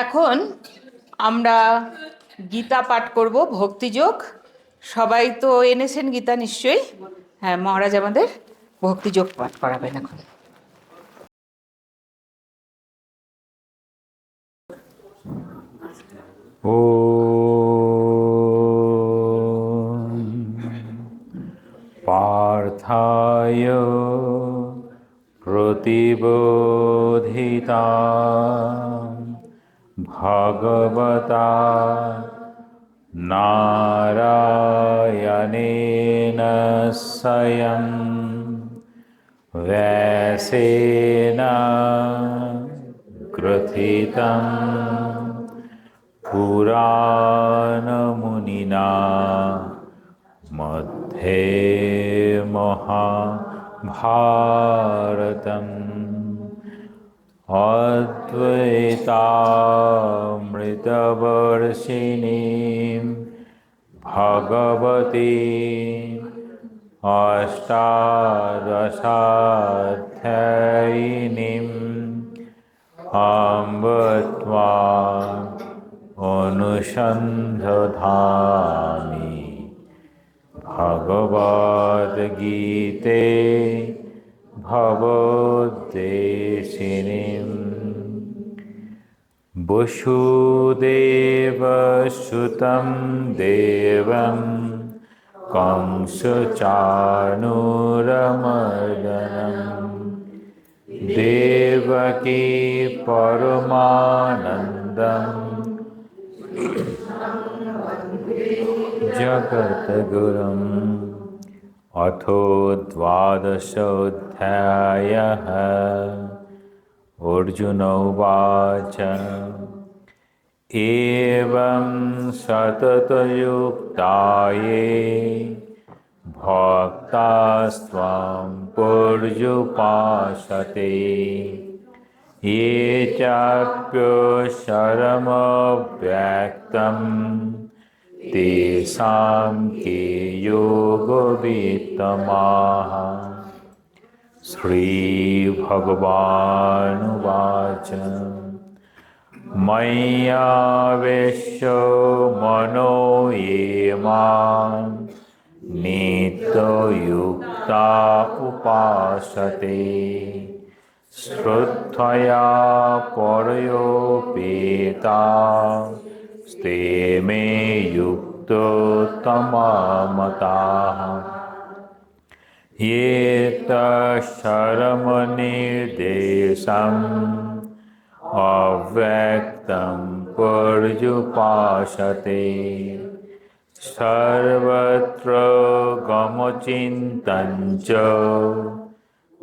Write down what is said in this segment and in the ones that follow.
এখন আমরা গীতা পাঠ করব, ভক্তিযোগ। সবাই তো এনেছেন গীতা নিশ্চয়ই। হ্যাঁ, মহারাজ আমাদের ভক্তিযোগ পাঠ করাবেন এখন। ॐ पार्थाय प्रतिबोधिता भगवता नारायणेन स्वयं व्यासेन ग्रथितं पुराणमुनिना मध्ये महाभारतम् अद्वैतामृतवर्षिणीं भगवती अष्टादशाध्यायिनीम् अम्ब त्वाम् अनुसन्धामि भगवद्गीते भवद्देशिनीं वसुदेवसुतं देवं कंसचाणूरमर्दनं देवकी परमानन्दं जगद्गुरुम् अथो द्वादशोऽध्यायः अर्जुन उवाच एवं सततयुक्ताये भक्तास्त्वां पर्युपासते ये चाप्यक्षरमव्यक्तम् तेषां के योगवित्तमाः। श्रीभगवानुवाच मय्यावेश्य मनो ये मां नित्ययुक्ता उपासते श्रद्धया परयोपेता ते मे युक्ततमा मताः। ये तच्छरमनिर्देशम् अव्यक्तं पर्युपासते सर्वत्र गमचिन्तं च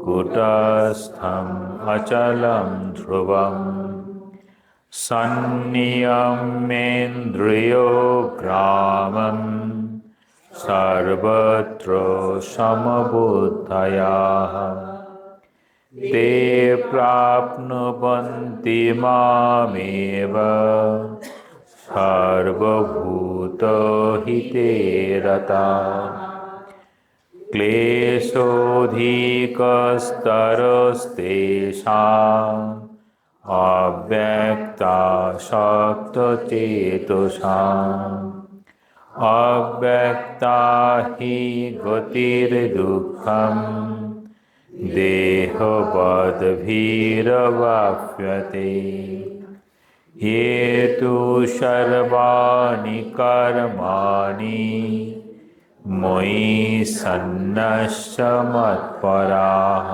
कूटस्थम् अचलं ध्रुवम् संनियम्येन्द्रियग्रामं सर्वत्र समबुद्धयः ते प्राप्नुवन्ति मामेव सर्वभूतहिते रताः। क्लेशोऽधिकस्तरस्तेषाम् अव्यक्तासक्तचेतसाम् अव्यक्ता हि गतिर्दुःखम् देहवद्भिरवाप्यते ये तु सर्वाणि कर्माणि मयि सन्न्यस्य मत्पराः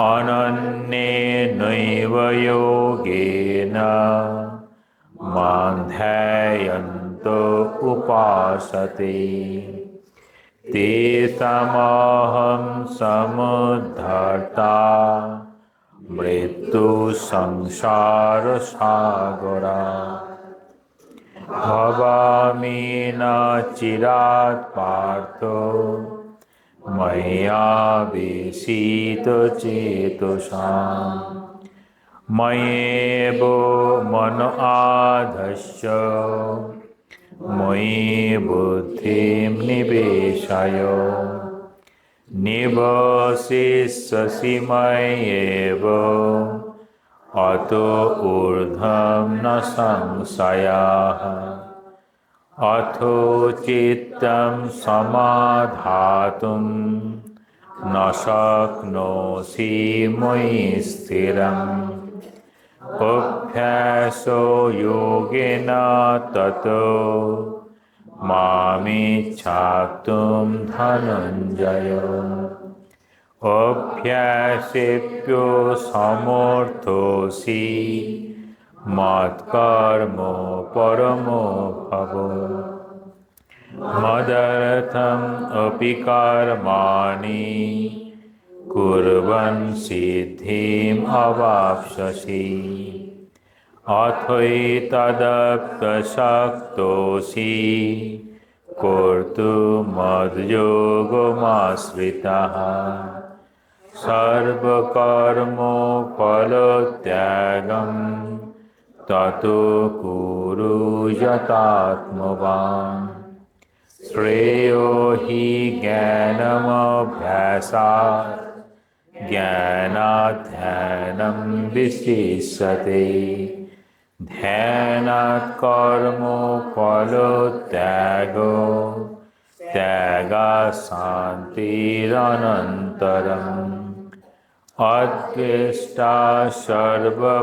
अनन्येनैव योगेन मां ध्यायन्त उपासते तेषामहं समुद्धर्ता मृत्युसंसारसागरात् भवामि न चिरात् पार्थ मय्यावेशितचेतसाम् मय्येव मन आधस्य मयि बुद्धिं निवेशय निवसिष्यसि मय्येव अतो ऊर्ध्वं न संशयः अथो चित्तं समाधातुं न शक्नोषि मयि स्थिरम् अभ्यासो योगेन ततो मामिच्छाप्तुं धनञ्जय अभ्यासेभ्यो समर्थोऽसि मत्कर्म परमो भव मदर्थम् अपि कर्माणि कुर्वन् सिद्धिम् अवाप्स्यसि अथैतदप्यशक्तोऽसि कर्तुमद्योगमाश्रितः सर्वकर्मफलत्यागं ततो कुरु यतात्मवान् श्रेयो हि ज्ञानमभ्यासात् ज्ञानात् ध्यानं विशिष्यते ध्यानात् कर्मफलत्यागो त्यागात् शान्तिरनन्तरम् अद्वेष्टा सर्वभूतानां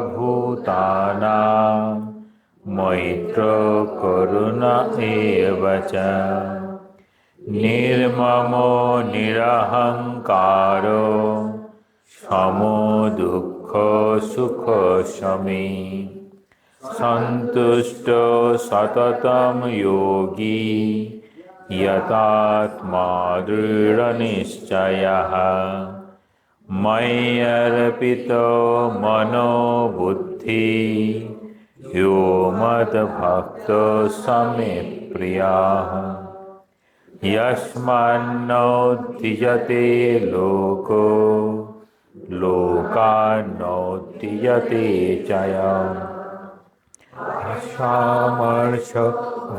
मैत्रो करुण एव च निर्ममो निरहङ्कारो समो दुःखो सुखशमी सन्तुष्टो सततं योगी यतात्मा दृढनिश्चयः मय्यर्पितो मनो बुद्धिः यो मद्भक्तो समे प्रियः यस्मान्नो द्विजते लोको लोकान्नो द्विजते च यः सामर्थ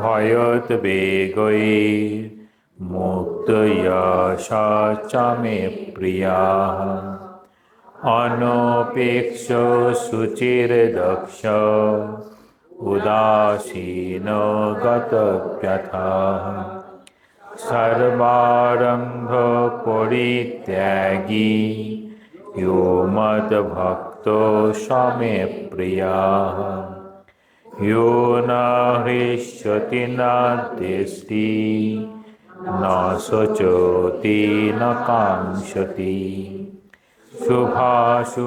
भयोद्वेगैर्मुक्तयशा च मे प्रियः अनपेक्षो शुचिर्दक्ष उदासीनो गतव्यथः सर्वारम्भ परित्यागी यो मद्भक्तो स मे प्रियः यो न हृष्यति न द्वेष्टि न शोचति न काङ्क्षति शुभाशुभपरित्यागी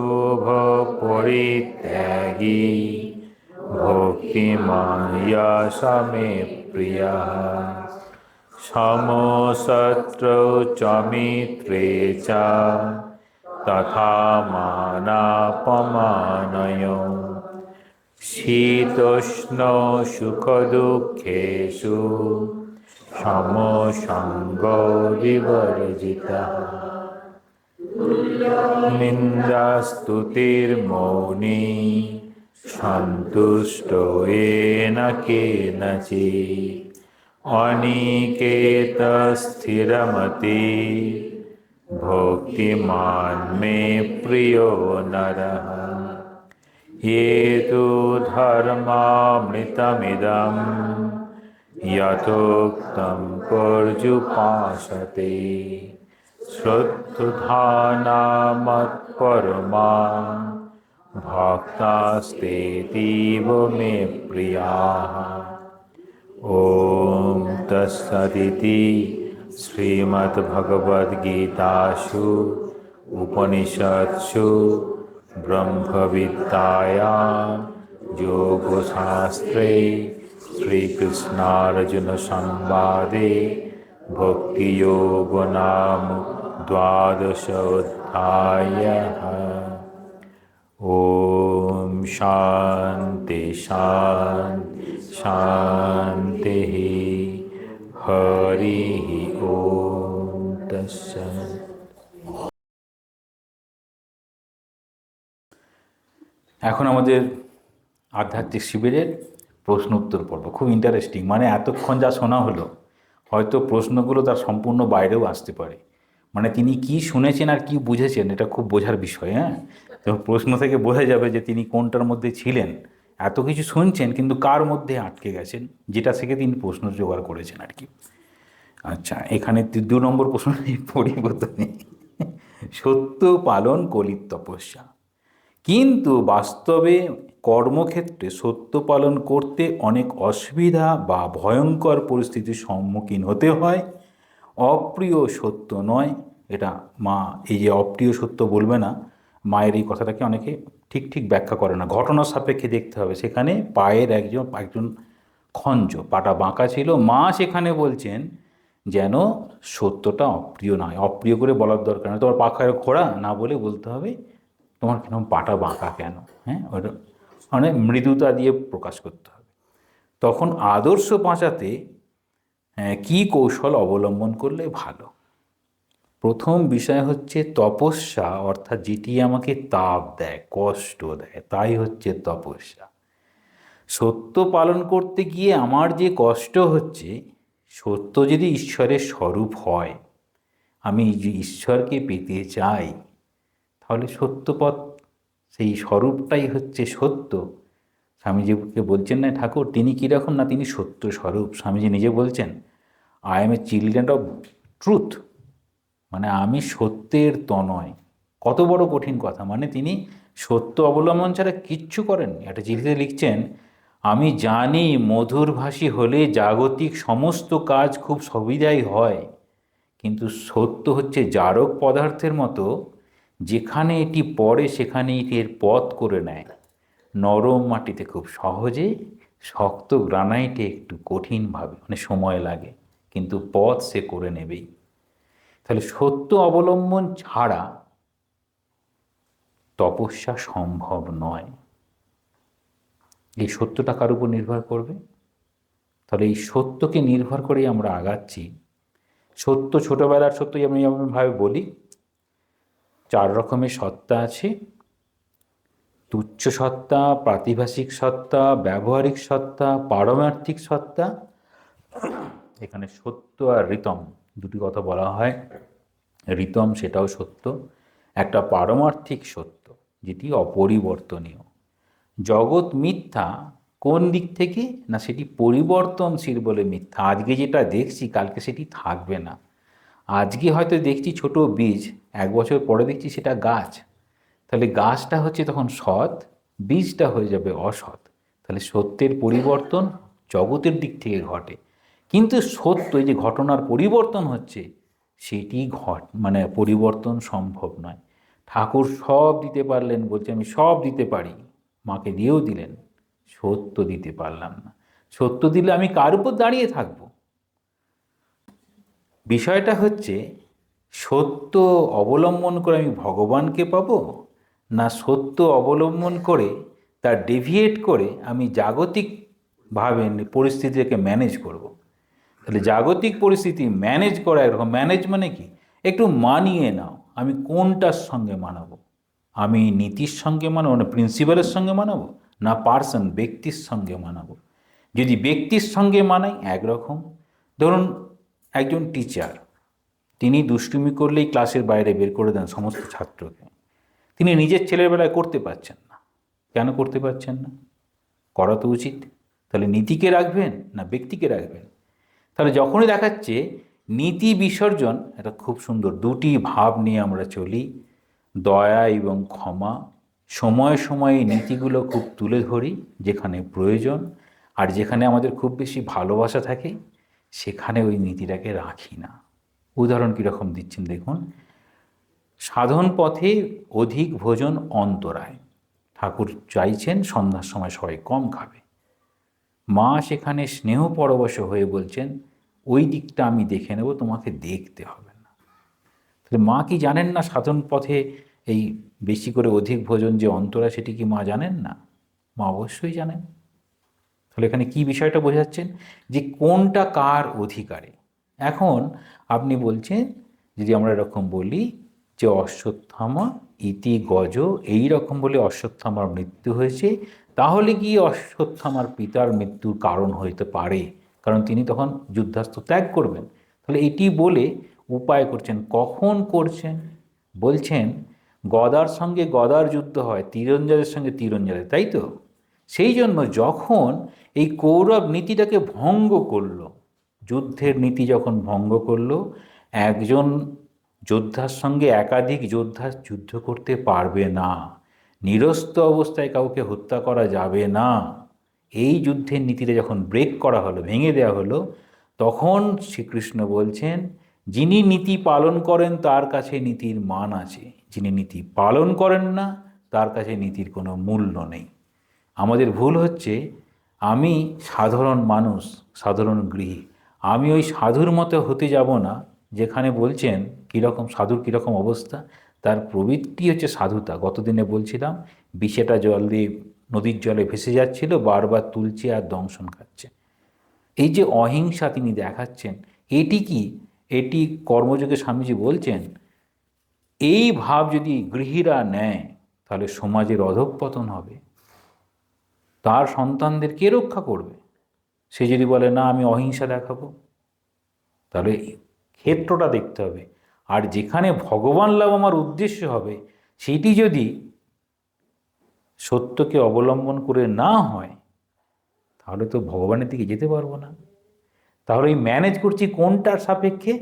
भक्तिमान् यः मे प्रियः समशत्रौ च मित्रे च तथा मानापमानयोः शीतोष्णौ सुखदुःखेषु समसङ्गो विवर्जितः निन्दास्तुतिर्मौनी सन्तुष्टो येन केनचित् अनिकेतस्थिरमति भक्तिमान् मे प्रियो नरः ये तु धर्मामृतमिदं यथोक्तं पर्युपासते श्रद्धधाना मत्परमा भक्तास्तेतीव मे प्रियाः ॐ तत्सदिति श्रीमद्भगवद्गीतासु उपनिषत्सु ब्रह्मविद्यायां योगशास्त्रे श्रीकृष्णार्जुनसंवादे भक्तियोगो नाम द्वादशोऽध्यायः। ॐ शान्ति शान्ति शान्तिः। हरिः ॐ तत्सत्। এখন আমাদের আধ্যাত্মিক শিবিরের প্রশ্ন উত্তর পর্ব। খুব ইন্টারেস্টিং, মানে এতক্ষণ যা শোনা হলো হয়তো প্রশ্নগুলো তার সম্পূর্ণ বাইরেও আসতে পারে। মানে তিনি কি শুনেছেন আর কি বুঝেছেন এটা খুব বোঝার বিষয়। হ্যাঁ, তো প্রশ্ন থেকে বোঝা যাবে যে তিনি কোনটার মধ্যে ছিলেন। এত কিছু শুনছেন কিন্তু কার মধ্যে আটকে গেছেন, যেটা থেকে তিনি প্রশ্ন জোগাড় করেছেন আর কি। আচ্ছা, এখানে 2 নম্বর প্রশ্ন পরিবর্তনে সত্য পালন কলির তপস্যা। কিন্তু বাস্তবে কর্মক্ষেত্রে সত্য পালন করতে অনেক অসুবিধা বা ভয়ঙ্কর পরিস্থিতির সম্মুখীন হতে হয়। অপ্রিয় সত্য নয়, এটা মা এই যে অপ্রিয় সত্য বলবে না, মায়ের এই কথাটাকে অনেকে ঠিক ঠিক ব্যাখ্যা করে না। ঘটনা সাপেক্ষে দেখতে হবে। সেখানে পায়ের একজন খঞ্জ, পাটা বাঁকা ছিল, মা সেখানে বলছেন যেন সত্যটা অপ্রিয় নয়। অপ্রিয় করে বলার দরকার নেই, তোমার পাখায় খোড়া না বলে বলতে হবে তোমার কেন পাটা বাঁকা কেন। হ্যাঁ, ওটা মানে মৃদুতা দিয়ে প্রকাশ করতে হবে। তখন আদর্শ বাঁচাতে কী কৌশল অবলম্বন করলে ভালো? প্রথম বিষয় হচ্ছে তপস্যা, অর্থাৎ যেটি আমাকে তাপ দেয়, কষ্ট দেয়, তাই হচ্ছে তপস্যা। সত্য পালন করতে গিয়ে আমার যে কষ্ট হচ্ছে, সত্য যদি ঈশ্বরের স্বরূপ হয়, আমি যে ঈশ্বরকে পেতে চাই, তাহলে সত্যপথ, সেই স্বরূপটাই হচ্ছে সত্য। স্বামীজিকে বলছেন না ঠাকুর, তিনি কীরকম না, তিনি সত্য স্বরূপ। স্বামীজি নিজে বলছেন I M A children of truth, মানে আমি সত্যের তনয়। কত বড় কঠিন কথা, মানে তিনি সত্য অবলম্বন ছাড়া কিচ্ছু করেননি। একটা চিঠিতে লিখছেন, আমি জানি মধুরভাষী হলে জাগতিক সমস্ত কাজ খুব সুবিধাই হয়, কিন্তু সত্য হচ্ছে জারক পদার্থের মতো, যেখানে এটি পড়ে সেখানে এটি এর পথ করে নেয়। নরম মাটিতে খুব সহজে, শক্ত গ্রানাইটে একটু কঠিনভাবে, মানে সময় লাগে, কিন্তু পথ সে করে নেবেই। তাহলে সত্য অবলম্বন ছাড়া তপস্যা সম্ভব নয়। এই সত্যটা কার উপর নির্ভর করবে? তাহলে এই সত্যকে নির্ভর করেই আমরা আগাচ্ছি। সত্য, ছোটোবেলার সত্য আমি এমনভাবে বলি, 4 রকমের সত্তা আছে। তুচ্ছ সত্তা, প্রাতিভাসিক সত্তা, ব্যবহারিক সত্তা, পারমার্থিক সত্তা। এখানে সত্য আর ঋতম দুটি কথা বলা হয়। ঋতম সেটাও সত্য, একটা পারমার্থিক সত্য যেটি অপরিবর্তনীয়। জগৎ মিথ্যা কোন দিক থেকে না, সেটি পরিবর্তনশীল বলে মিথ্যা। আজকে যেটা দেখছি কালকে সেটি থাকবে না। আজকে হয়তো দেখছি ছোট বীজ, 1 বছর পরে দেখছি সেটা গাছ। তাহলে গাছটা হচ্ছে তখন সৎ, বীজটা হয়ে যাবে অসৎ। তাহলে সত্যের পরিবর্তন জগতের দিক থেকে ঘটে, কিন্তু সত্য এই যে ঘটনার পরিবর্তন হচ্ছে, সেটি মানে পরিবর্তন সম্ভব নয়। ঠাকুর সব দিতে পারলেন, বলছে আমি সব দিতে পারি, মাকে দিয়েও দিলেন, সত্য দিতে পারলাম না। সত্য দিলে আমি কার উপর দাঁড়িয়ে থাকব? বিষয়টা হচ্ছে সত্য অবলম্বন করে আমি ভগবানকে পাবো, না সত্য অবলম্বন করে তার ডেভিয়েট করে আমি জাগতিকভাবে পরিস্থিতিকে ম্যানেজ করব। তাহলে জাগতিক পরিস্থিতি ম্যানেজ করা একরকম, ম্যানেজ মানে কি, একটু মানিয়ে নাও। আমি কোনটার সঙ্গে মানাবো? আমি নীতির সঙ্গে মানাবো, না প্রিন্সিপালের সঙ্গে মানাবো, না পার্সন ব্যক্তির সঙ্গে মানাবো? যদি ব্যক্তির সঙ্গে মানাই একরকম। ধরুন একজন টিচার, তিনি দুষ্টুমি করলেই ক্লাসের বাইরে বের করে দেন সমস্ত ছাত্রকে। তিনি নিজের ছেলের বেলায় করতে পারছেন না। কেন করতে পারছেন না? করা তো উচিত। তাহলে নীতিকে রাখবেন না ব্যক্তিকে রাখবেন? তাহলে যখনই দেখাচ্ছে নীতি বিসর্জন, এটা খুব সুন্দর, দুটি ভাব নিয়ে আমরা চলি, দয়া এবং ক্ষমা। সময়ে সময়ে নীতিগুলো খুব তুলে ধরি যেখানে প্রয়োজন, আর যেখানে আমাদের খুব বেশি ভালোবাসা থাকে সেখানে ওই নীতিটাকে রাখি না। উদাহরণ কীরকম দিচ্ছেন দেখুন। সাধন পথে অধিক ভোজন অন্তরায়। ঠাকুর চাইছেন সন্ধ্যার সময় সবাই কম খাবে। মা সেখানে স্নেহ পরবশ হয়ে বলছেন, ওই দিকটা আমি দেখে নেব, তোমাকে দেখতে হবে না। তাহলে মা কি জানেন না সাধন পথে এই বেশি করে অধিক ভোজন যে অন্তরায়, সেটি কি মা জানেন না? মা অবশ্যই জানেন। তাহলে এখানে কি বিষয়টা বোঝাচ্ছেন, যে কোনটা কার অধিকারে। এখন আপনি বলছেন, যদি আমরা এরকম বলি যে অশ্বত্থামা ইতি গজ, এই রকম বলে অশ্বত্থামার মৃত্যু হয়েছে, তাহলে কি অশ্বত্থামার পিতার মৃত্যুর কারণ হইতে পারে, কারণ তিনি তখন যুদ্ধাস্ত্র ত্যাগ করবেন। তাহলে এটি বলে উপায় করছেন। কখন করছেন? বলছেন গদার সঙ্গে গদার যুদ্ধ হয়, তীরঞ্জাদের সঙ্গে তীরঞ্জাদের, তাই তো? সেই জন্য যখন এই কৌরব নীতিটাকে ভঙ্গ করল, যুদ্ধের নীতি যখন ভঙ্গ করল, একজন যোদ্ধার সঙ্গে একাধিক যোদ্ধা যুদ্ধ করতে পারবে না, নিরস্ত্র অবস্থায় কাউকে হত্যা করা যাবে না, এই যুদ্ধের নীতিটা যখন ব্রেক করা হলো, ভেঙে দেওয়া হলো, তখন শ্রীকৃষ্ণ বলছেন যিনি নীতি পালন করেন তার কাছে নীতির মান আছে, যিনি নীতি পালন করেন না তার কাছে নীতির কোনো মূল্য নেই। আমাদের ভুল হচ্ছে, আমি সাধারণ মানুষ, সাধারণ গৃহী, আমি ওই সাধুর মতো হতে যাব না, যেখানে বলছেন কীরকম সাধুর কীরকম অবস্থা, তার প্রবৃত্তি হচ্ছে সাধুতা। গতদিনে বলছিলাম বিষেটা জল দিয়ে নদীর জলে ভেসে যাচ্ছিল, বারবার তুলছে আর দংশন খাচ্ছে। এই যে অহিংসা তিনি দেখাচ্ছেন, এটি কি? এটি কর্মযোগে স্বামীজি বলছেন, এই ভাব যদি গৃহীরা নেয় তাহলে সমাজের অধঃপতন হবে। তার সন্তানদের কে রক্ষা করবে? সে যদি বলে না আমি অহিংসা দেখাবো, তাহলে ক্ষেত্রটা দেখতে হবে। আর যেখানে ভগবান লাভ আমার উদ্দেশ্য হবে, সেটি যদি সত্যকে অবলম্বন করে না হয়, তাহলে তো ভগবানের দিকে যেতে পারবো না। তাহলে এই ম্যানেজ করছি কোনটার সাপেক্ষে?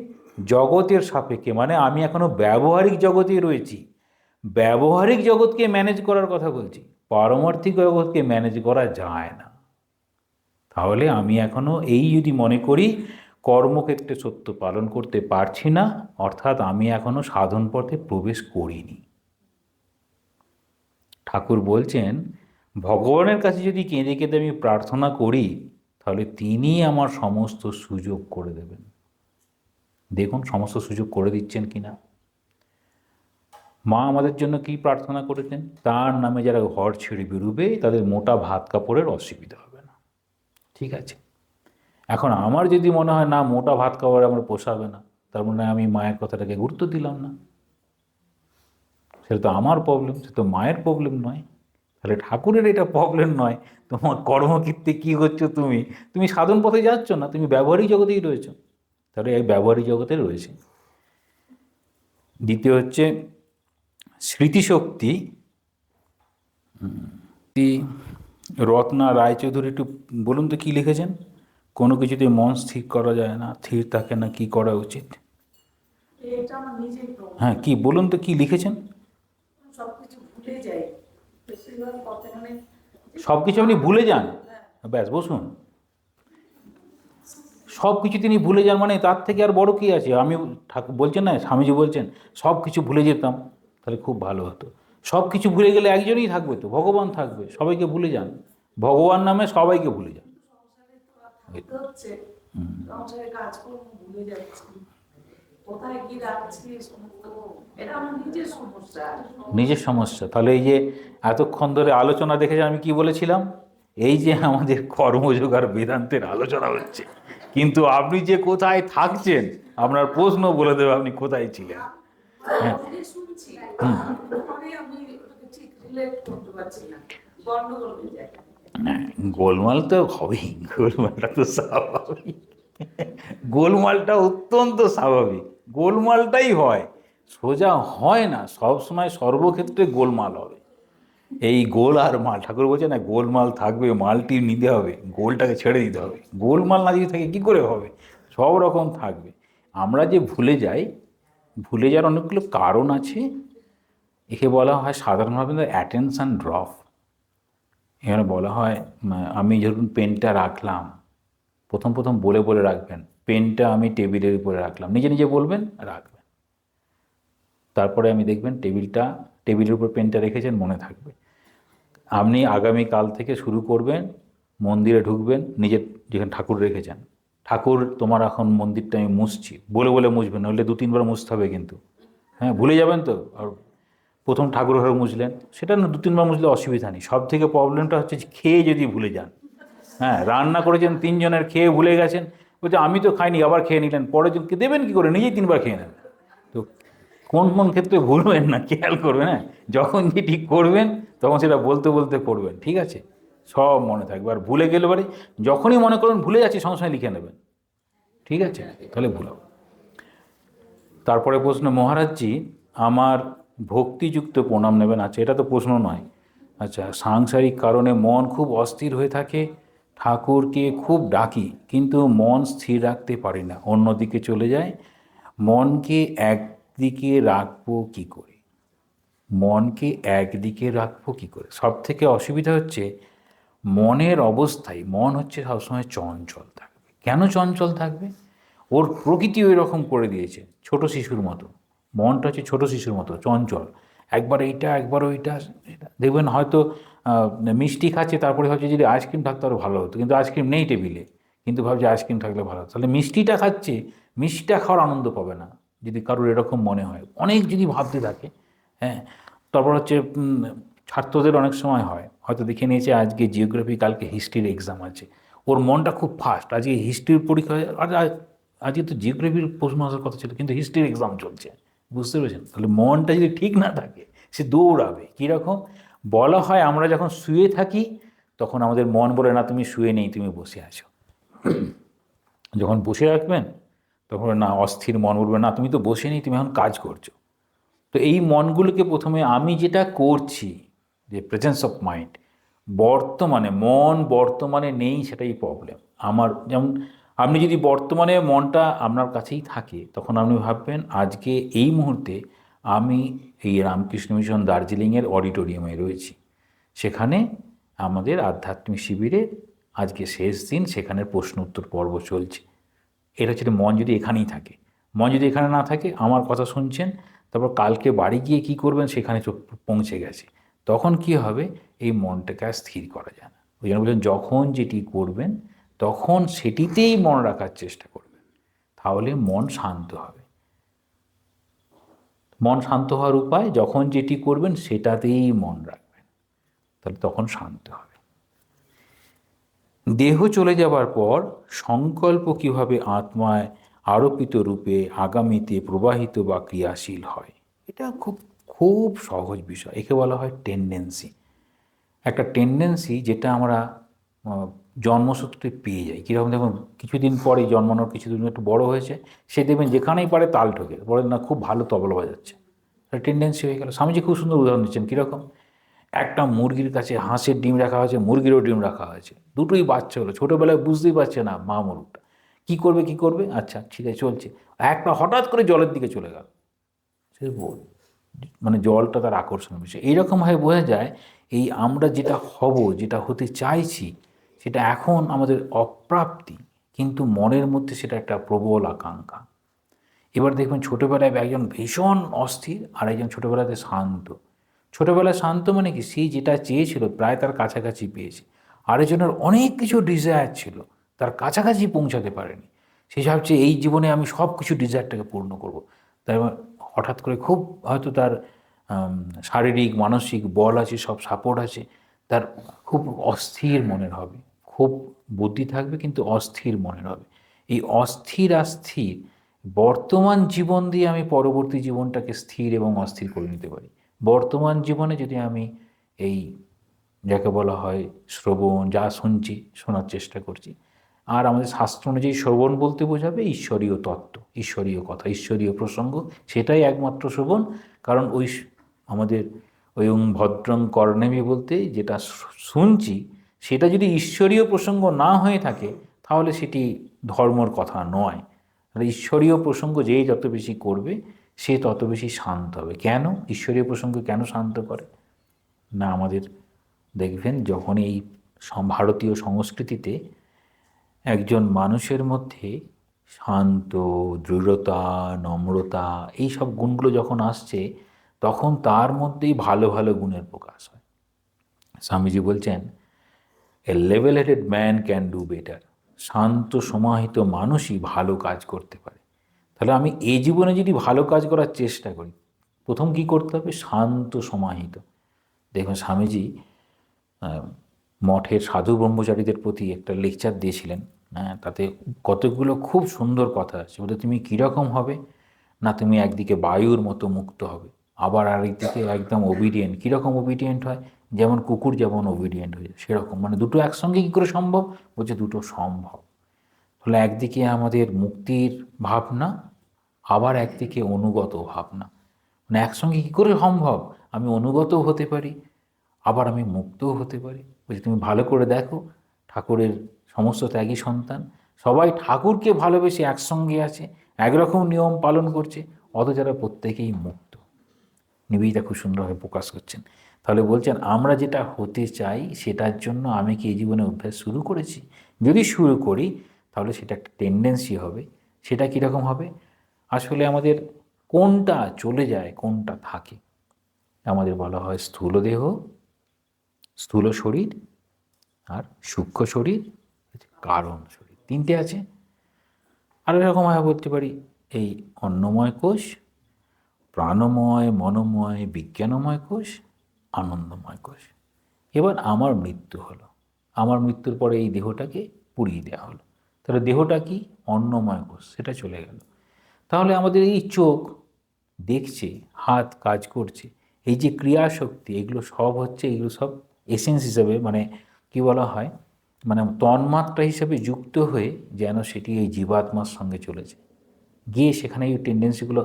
জগতের সাপেক্ষে। মানে আমি এখনো ব্যবহারিক জগতেই রয়েছি, ব্যবহারিক জগৎকে ম্যানেজ করার কথা বলছি, পারমার্থিক জগৎকে ম্যানেজ করা যায় না। তাহলে আমি এখনো এই যদি মনে করি কর্মক্ষেত্রে সত্য পালন করতে পারছি না, অর্থাৎ আমি এখনো সাধন পথে প্রবেশ করিনি। ঠাকুর বলছেন ভগবানের কাছে যদি কেঁদে কেঁদে আমি প্রার্থনা করি, তাহলে তিনি আমার সমস্ত সুযোগ করে দেবেন। দেখুন সমস্ত সুযোগ করে দিচ্ছেন কিনা। মা আমাদের জন্য কি প্রার্থনা করেছেন? তার নামে যারা ঘর ছেড়ে বেরোবে তাদের মোটা ভাত কাপড়ের অসুবিধা হবে না। ঠিক আছে, এখন আমার যদি মনে হয় না মোটা ভাত কাপড় আমার পোষাবে না, তার মানে আমি মায়ের কথাটাকে গুরুত্ব দিলাম না, সেটা তো আমার প্রবলেম, সেটা তো মায়ের প্রবলেম নয়। তাহলে ঠাকুরের এটা প্রবলেম নয়। তোমার কর্মক্ষেত্রে কী করছো তুমি? তুমি সাধন পথে যাচ্ছ না, তুমি ব্যবহারিক জগতেই রয়েছো। তাহলে এই ব্যবহারিক জগতে রয়েছে। দ্বিতীয় হচ্ছে স্মৃতিশক্তি। রত্না রায়চৌধুরী একটু বলুন তো কী লিখেছেন? কোনো কিছুতে মন স্থির করা যায় না, স্থির থাকে না, কি করা উচিত? হ্যাঁ, কি বলুন তো, কি লিখেছেন? সব কিছু আপনি ভুলে যান? ব্যাস বসুন। সব কিছু তিনি ভুলে যান মানে তার থেকে আর বড় কী আছে? আমি ঠাকুর বলছেন না, স্বামীজি বলছেন সব কিছু ভুলে যেতাম, তাহলে খুব ভালো হতো। সব কিছু ভুলে গেলে একজনই থাকবে, তো ভগবান থাকবে। সবাইকে ভুলে যান, ভগবান নামে সবাইকে ভুলে যান। নিজের সমস্যা। তাহলে এই যে এতক্ষণ ধরে আলোচনা দেখে আমি কি বলেছিলাম, এই যে আমাদের কর্মযোগ আর বেদান্তের আলোচনা হচ্ছে, কিন্তু আপনি যে কোথায় থাকছেন আপনার প্রশ্ন বলে দেবে আপনি কোথায় ছিলেন। হ্যাঁ, গোলমাল তো হবেই, গোলমালটা তো স্বাভাবিক, গোলমালটা অত্যন্ত স্বাভাবিক, গোলমালটাই হয়, সোজা হয় না। সবসময় সর্বক্ষেত্রে গোলমাল হবে। এই গোল আর মাল, ঠাকুর বলছে না গোলমাল থাকবে, মালটি নিতে হবে, গোলটাকে ছেড়ে দিতে হবে। গোলমাল না যদি থাকে কী করে হবে? সব রকম থাকবে। আমরা যে ভুলে যাই, ভুলে যাওয়ার অনেকগুলো কারণ আছে। একে বলা হয় সাধারণভাবে অ্যাটেনশন ড্রপ। এখানে বলা হয় আমি ধরুন পেনটা রাখলাম, প্রথম প্রথম বলে বলে রাখবেন, পেনটা আমি টেবিলের উপরে রাখলাম, নিজে নিজে বলবেন রাখবেন। তারপরে আমি দেখবেন টেবিলের উপর পেনটা রেখেছেন, মনে থাকবে। আপনি আগামীকাল থেকে শুরু করবেন, মন্দিরে ঢুকবেন, নিজের যেখানে ঠাকুর রেখেছেন, ঠাকুর তোমার এখন মন্দিরটা আমি মুছছি বলে বলে মুছবেন, নইলে 2-3 বার মুছতে হবে কিন্তু। হ্যাঁ, ভুলে যাবেন তো। আর প্রথম ঠাকুর ঘরে মুছলেন, সেটা না 2-3 বার মুছলে অসুবিধা নেই। সব থেকে প্রবলেমটা হচ্ছে যে খেয়ে যদি ভুলে যান। হ্যাঁ, রান্না করেছেন 3 জনের, খেয়ে ভুলে গেছেন, বলছে আমি তো খাইনি, আবার খেয়ে নিলেন, পরের জনকে দেবেন কী করে, নিজেই 3 বার খেয়ে নেন। তো কোন কোন ক্ষেত্রে ভুলবেন না খেয়াল করবেন। হ্যাঁ, যখন যেটি করবেন তখন সেটা বলতে বলতে করবেন, ঠিক আছে? সব মনে থাকবে। আর ভুলে গেলে পরে যখনই মনে করবেন ভুলে যাচ্ছি, সঙ্গে সঙ্গে লিখে নেবেন, ঠিক আছে? তাহলে ভুল হবে। তারপরে প্রশ্ন, মহারাজজি আমার ভক্তিযুক্ত প্রণাম নেবেন। আচ্ছা, এটা তো প্রশ্ন নয়। আচ্ছা, সাংসারিক কারণে মন খুব অস্থির হয়ে থাকে, ঠাকুরকে খুব ডাকি কিন্তু মন স্থির রাখতে পারি না, অন্যদিকে চলে যায়। মনকে একদিকে রাখবো কী করে? মনকে একদিকে রাখবো কী করে? সব থেকে অসুবিধা হচ্ছে মনের অবস্থায়। মন হচ্ছে সবসময় চঞ্চল থাকবে। কেন চঞ্চল থাকবে? ওর প্রকৃতি ওই রকম করে দিয়েছে, ছোট শিশুর মতো। মনটা হচ্ছে ছোট শিশুর মতো চঞ্চল, একবার এইটা একবার ওইটা। দেখবেন হয়তো মিষ্টি খাচ্ছে, তারপরে ভাবছে যদি আইসক্রিম থাকতো আরও ভালো হতো, কিন্তু আইসক্রিম নেই টেবিলে, কিন্তু ভাবছে আইসক্রিম থাকলে ভালো হতো। তাহলে মিষ্টিটা খাচ্ছে, মিষ্টিটা খাওয়ার আনন্দ পাবে না যদি কারোর এরকম মনে হয়, অনেক যদি ভাবতে থাকে। হ্যাঁ, তারপর হচ্ছে ছাত্রদের অনেক সময় হয়, হয়তো দেখে নিয়েছে আজকে জিওগ্রাফি, কালকে হিস্ট্রির এক্সাম আছে, ওর মনটা খুব ফাস্ট, আজকে হিস্ট্রির পরীক্ষা, আজকে তো জিওগ্রাফির প্রশ্ন আসার কথা ছিল কিন্তু হিস্ট্রির এক্সাম চলছে, বুঝতে পেরেছেন? তাহলে মনটা যদি ঠিক না থাকে সে দৌড়াবে। কীরকম বলা হয়, আমরা যখন শুয়ে থাকি তখন আমাদের মন বলে না তুমি শুয়ে নেই, তুমি বসে আছো। যখন বসে রাখবেন তখন না অস্থির মন বলবে না তুমি তো বসে নেই, তুমি এখন কাজ করছো। তো এই মনগুলোকে প্রথমে আমি যেটা করছি, যে প্রেজেন্স অফ মাইন্ড, বর্তমানে মন বর্তমানে নেই, সেটাই প্রবলেম আমার। যেমন আপনি যদি বর্তমানে মনটা আপনার কাছেই থাকে, তখন আপনি ভাববেন আজকে এই মুহূর্তে আমি এই রামকৃষ্ণ মিশন দার্জিলিংয়ের অডিটোরিয়ামে রয়েছি, সেখানে আমাদের আধ্যাত্মিক শিবিরে আজকে শেষ দিন, সেখানের প্রশ্ন উত্তর পর্ব চলছে। এটা হচ্ছে মন যদি এখানেই থাকে। মন যদি এখানে না থাকে, আমার কথা শুনছেন, তারপর কালকে বাড়ি গিয়ে কী করবেন সেখানে পৌঁছে গেছে, তখন কি হবে? এই মনটাকে আর স্থির করা যায় না। ওই জন্য বলছেন যখন যেটি করবেন তখন সেটিতেই মন রাখার চেষ্টা করবেন, তাহলে মন শান্ত হবে। মন শান্ত হওয়ার উপায়, যখন যেটি করবেন সেটাতেই মন রাখবেন, তাহলে তখন শান্ত হবে। দেহ চলে যাবার পর সংকল্প কিভাবে আত্মায় আরোপিত রূপে আগামীতে প্রবাহিত বা ক্রিয়াশীল হয়? এটা খুব খুব সহজ বিষয়। একে বলা হয় টেন্ডেন্সি। একটা টেন্ডেন্সি যেটা আমরা জন্মসূত্রে পেয়ে যাই। কীরকম দেখুন, কিছুদিন পরে জন্মানোর কিছুদিন একটু বড় হয়েছে, সে দেখবেন যেখানেই পারে তাল ঠোকে, বলেন না খুব ভালো তবলা বাজাচ্ছে, টেন্ডেন্সি হয়ে গেল। স্বামীজি খুব সুন্দর উদাহরণ দিচ্ছেন। কীরকম? একটা মুরগির কাছে হাঁসের ডিম রাখা হয়েছে, মুরগিরও ডিম রাখা হয়েছে, দুটোই বাচ্চা হলো। ছোটোবেলায় বুঝতেই পারছে না মা মুরগটা কী করবে কী করবে, আচ্ছা ঠিক আছে চলছে, একটা হঠাৎ করে জলের দিকে চলে গেল, সে বল মানে জলটা তার আকর্ষণ বিষয়। এইরকমভাবে বোঝা যায় এই আমরা যেটা হব, যেটা হতে চাইছি, সেটা এখন আমাদের অপ্রাপ্তি, কিন্তু মনের মধ্যে সেটা একটা প্রবল আকাঙ্ক্ষা। এবার দেখবেন ছোটোবেলায় একজন ভীষণ অস্থির আর একজন ছোটোবেলাতে শান্ত। ছোটোবেলায় শান্ত মানে কি, সে যেটা চেয়েছিল প্রায় তার কাছাকাছি পেয়েছে। আরেকজনের অনেক কিছু ডিজায়ার ছিল, তার কাছাকাছি পৌঁছাতে পারেনি। সে ভাবছে এই জীবনে আমি সব কিছু ডিজায়ারটাকে পূর্ণ করব। তাই হঠাৎ করে খুব হয়তো তার শারীরিক মানসিক বল আছে, সব সাপোর্ট আছে, তার খুব অস্থির মনের হবে, খুব বুদ্ধি থাকবে কিন্তু অস্থির মনের হবে। এই অস্থির স্থির বর্তমান জীবন দিয়ে আমি পরবর্তী জীবনটাকে স্থির এবং অস্থির করে নিতে পারি। বর্তমান জীবনে যদি আমি এই যাকে বলা হয় শ্রবণ, যা শুনছি শোনার চেষ্টা করছি, আর আমাদের শাস্ত্র অনুযায়ী শ্রবণ বলতে বোঝাবে ঈশ্বরীয় তত্ত্ব, ঈশ্বরীয় কথা, ঈশ্বরীয় প্রসঙ্গ, সেটাই একমাত্র শ্রবণ। কারণ ওই আমাদের ওই ভদ্রং কর্ণেমি বলতে যেটা শুনছি, সেটা যদি ঈশ্বরীয় প্রসঙ্গ না হয়ে থাকে তাহলে সেটি ধর্মর কথা নয়। তাহলে ঈশ্বরীয় প্রসঙ্গ যেই যত বেশি করবে সে তত বেশি শান্ত হবে। কেন ঈশ্বরীয় প্রসঙ্গ কেন শান্ত করে না? আমাদের দেখবেন যখন এই ভারতীয় সংস্কৃতিতে একজন মানুষের মধ্যে শান্ত, দৃঢ়তা, নম্রতা, এই সব গুণগুলো যখন আসছে তখন তার মধ্যেই ভালো ভালো গুণের প্রকাশ হয়। স্বামীজি বলছেন, a level headed man can do better. শান্ত সমাহিত মানুষই ভালো কাজ করতে পারে। তাহলে আমি এই জীবনে যদি ভালো কাজ করার চেষ্টা করি, প্রথম কি করতে হবে? শান্ত সমাহিত। দেখুন স্বামীজি মঠের সাধু ব্রহ্মচারীদের প্রতি একটা লেকচার দিয়েছিলেন। তাতে কতগুলো খুব সুন্দর কথা আছে। বলতে তুমি কীরকম হবে না, তুমি একদিকে বায়ুর মতো মুক্ত হবে, আবার আরেকদিকে একদম ওবিডিয়েন্ট। কীরকম ওবিডিয়েন্ট হয়? যেমন কুকুর যেমন ওবিডিয়েন্ট হয়ে যায় সেরকম। মানে দুটো একসঙ্গে কী করে সম্ভব? বলছে দুটো সম্ভব। তাহলে একদিকে আমাদের মুক্তির ভাবনা, আবার একদিকে অনুগত ভাবনা। মানে একসঙ্গে কী করে সম্ভব? আমি অনুগতও হতে পারি, আবার আমি মুক্তও হতে পারি। বলছি তুমি ভালো করে দেখো, ঠাকুরের সমস্ত ত্যাগী সন্তান সবাই ঠাকুরকে ভালোবেসে একসঙ্গে আছে, একরকম নিয়ম পালন করছে, অথচ যারা প্রত্যেকেই মুক্ত। নিবেদিতা খুব সুন্দরভাবে প্রকাশ করছেন। তাহলে বলছেন আমরা যেটা হতে চাই সেটার জন্য আমি কি এই জীবনে অভ্যাস শুরু করেছি? যদি শুরু করি তাহলে সেটা একটা টেন্ডেন্সি হবে। সেটা কীরকম হবে? আসলে আমাদের কোনটা চলে যায়, কোনটা থাকে। আমাদের বলা হয় স্থূল দেহ, স্থূল শরীর, আর সূক্ষ্ম শরীর, কারণ শরীর, তিনটে আছে। আরও এরকমভাবে বলতে পারি এই অন্নময় কোষ, প্রাণময়, মনোময়, বিজ্ঞানময় কোষ, আনন্দময় কোষ। এবার আমার মৃত্যু হলো, আমার মৃত্যুর পরে এই দেহটাকে পুড়িয়ে দেওয়া হলো। তাহলে দেহটা কি? অন্নময় কোষ, সেটা চলে গেল। তাহলে আমাদের এই চোখ দেখছে, হাত কাজ করছে, এই যে ক্রিয়াশক্তি, এগুলো সব হচ্ছে, এগুলো সব এসেন্স হিসাবে, মানে কি বলা হয়, মানে তন্মাত্রা হিসাবে যুক্ত হয়ে যেন সেটি এই জীবাত্মার সঙ্গে চলেছে, গিয়ে সেখানে এই টেন্ডেন্সিগুলো।